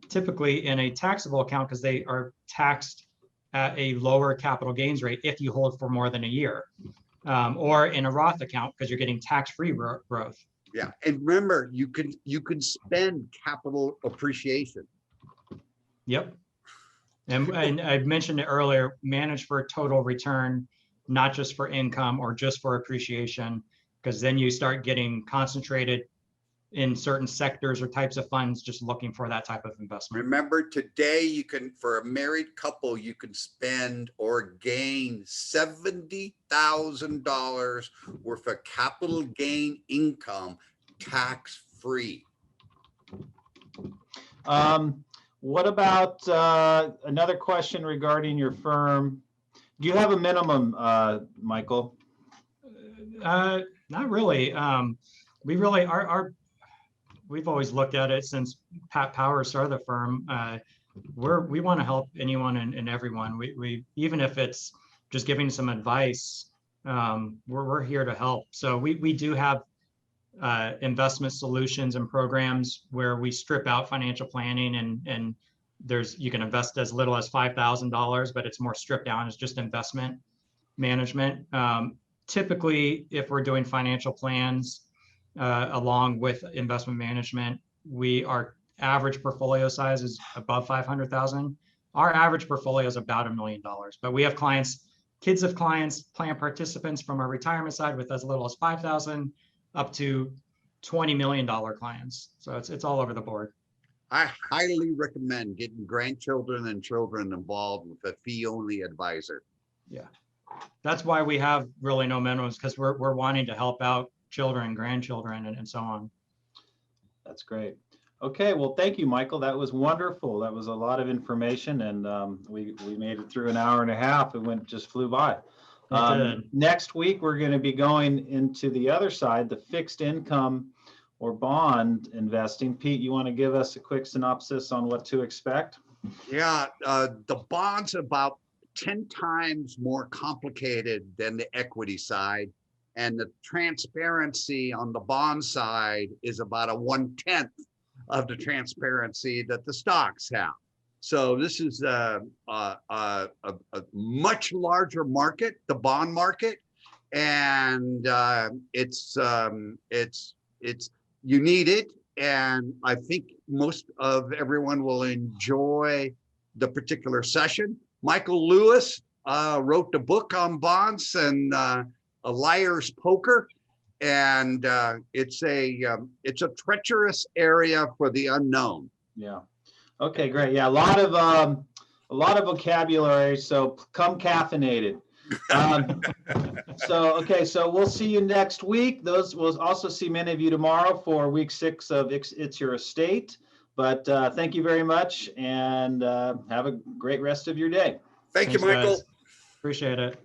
[SPEAKER 3] typically in a taxable account because they are taxed at a lower capital gains rate if you hold for more than a year, or in a Roth account because you're getting tax-free growth.
[SPEAKER 2] Yeah, and remember, you can spend capital appreciation.
[SPEAKER 3] Yep. And I mentioned it earlier, manage for total return, not just for income or just for appreciation, because then you start getting concentrated in certain sectors or types of funds just looking for that type of investment.
[SPEAKER 2] Remember, today for a married couple, you can spend or gain $70,000 worth of capital gain income tax-free.
[SPEAKER 1] What about another question regarding your firm? Do you have a minimum, Michael?
[SPEAKER 3] Not really. We really we've always looked at it since Pat Power started the firm. We want to help anyone and everyone. We even if it's just giving some advice, we're here to help. So we do have investment solutions and programs where we strip out financial planning and you can invest as little as $5,000, but it's more stripped down. It's just investment management. Typically, if we're doing financial plans along with investment management, our average portfolio size is above 500,000. Our average portfolio is about $1 million, but we have kids of clients, plan participants from our retirement side with as little as 5,000 up to $20 million clients. So it's all over the board.
[SPEAKER 2] I highly recommend getting grandchildren and children involved with a fee-only advisor.
[SPEAKER 3] Yeah. that's why we have really no minimums, because we're wanting to help out children, grandchildren, and so on.
[SPEAKER 1] That's great. Okay, well, thank you, Michael. That was wonderful. That was a lot of information, and we made it through an hour and a half. Just flew by. Next week, we're going to be going into the other side, the fixed income or bond investing. Pete, you want to give us a quick synopsis on what to expect?
[SPEAKER 2] Yeah, the bond's about 10 times more complicated than the equity side. And the transparency on the bond side is about a 1/10 of the transparency that the stocks have. So this is a much larger market, the bond market, and it's you need it. And I think most of everyone will enjoy the particular session. Michael Lewis wrote the book on bonds and a liar's poker, and it's a treacherous area for the unknown.
[SPEAKER 1] Yeah. Okay, great. Yeah, a lot of vocabulary. So come caffeinated. So we'll see you next week. We'll also see many of you tomorrow for week 6 of It's Your Estate. But thank you very much, and have a great rest of your day.
[SPEAKER 2] Thanks, you, Michael.
[SPEAKER 3] Guys. Appreciate it.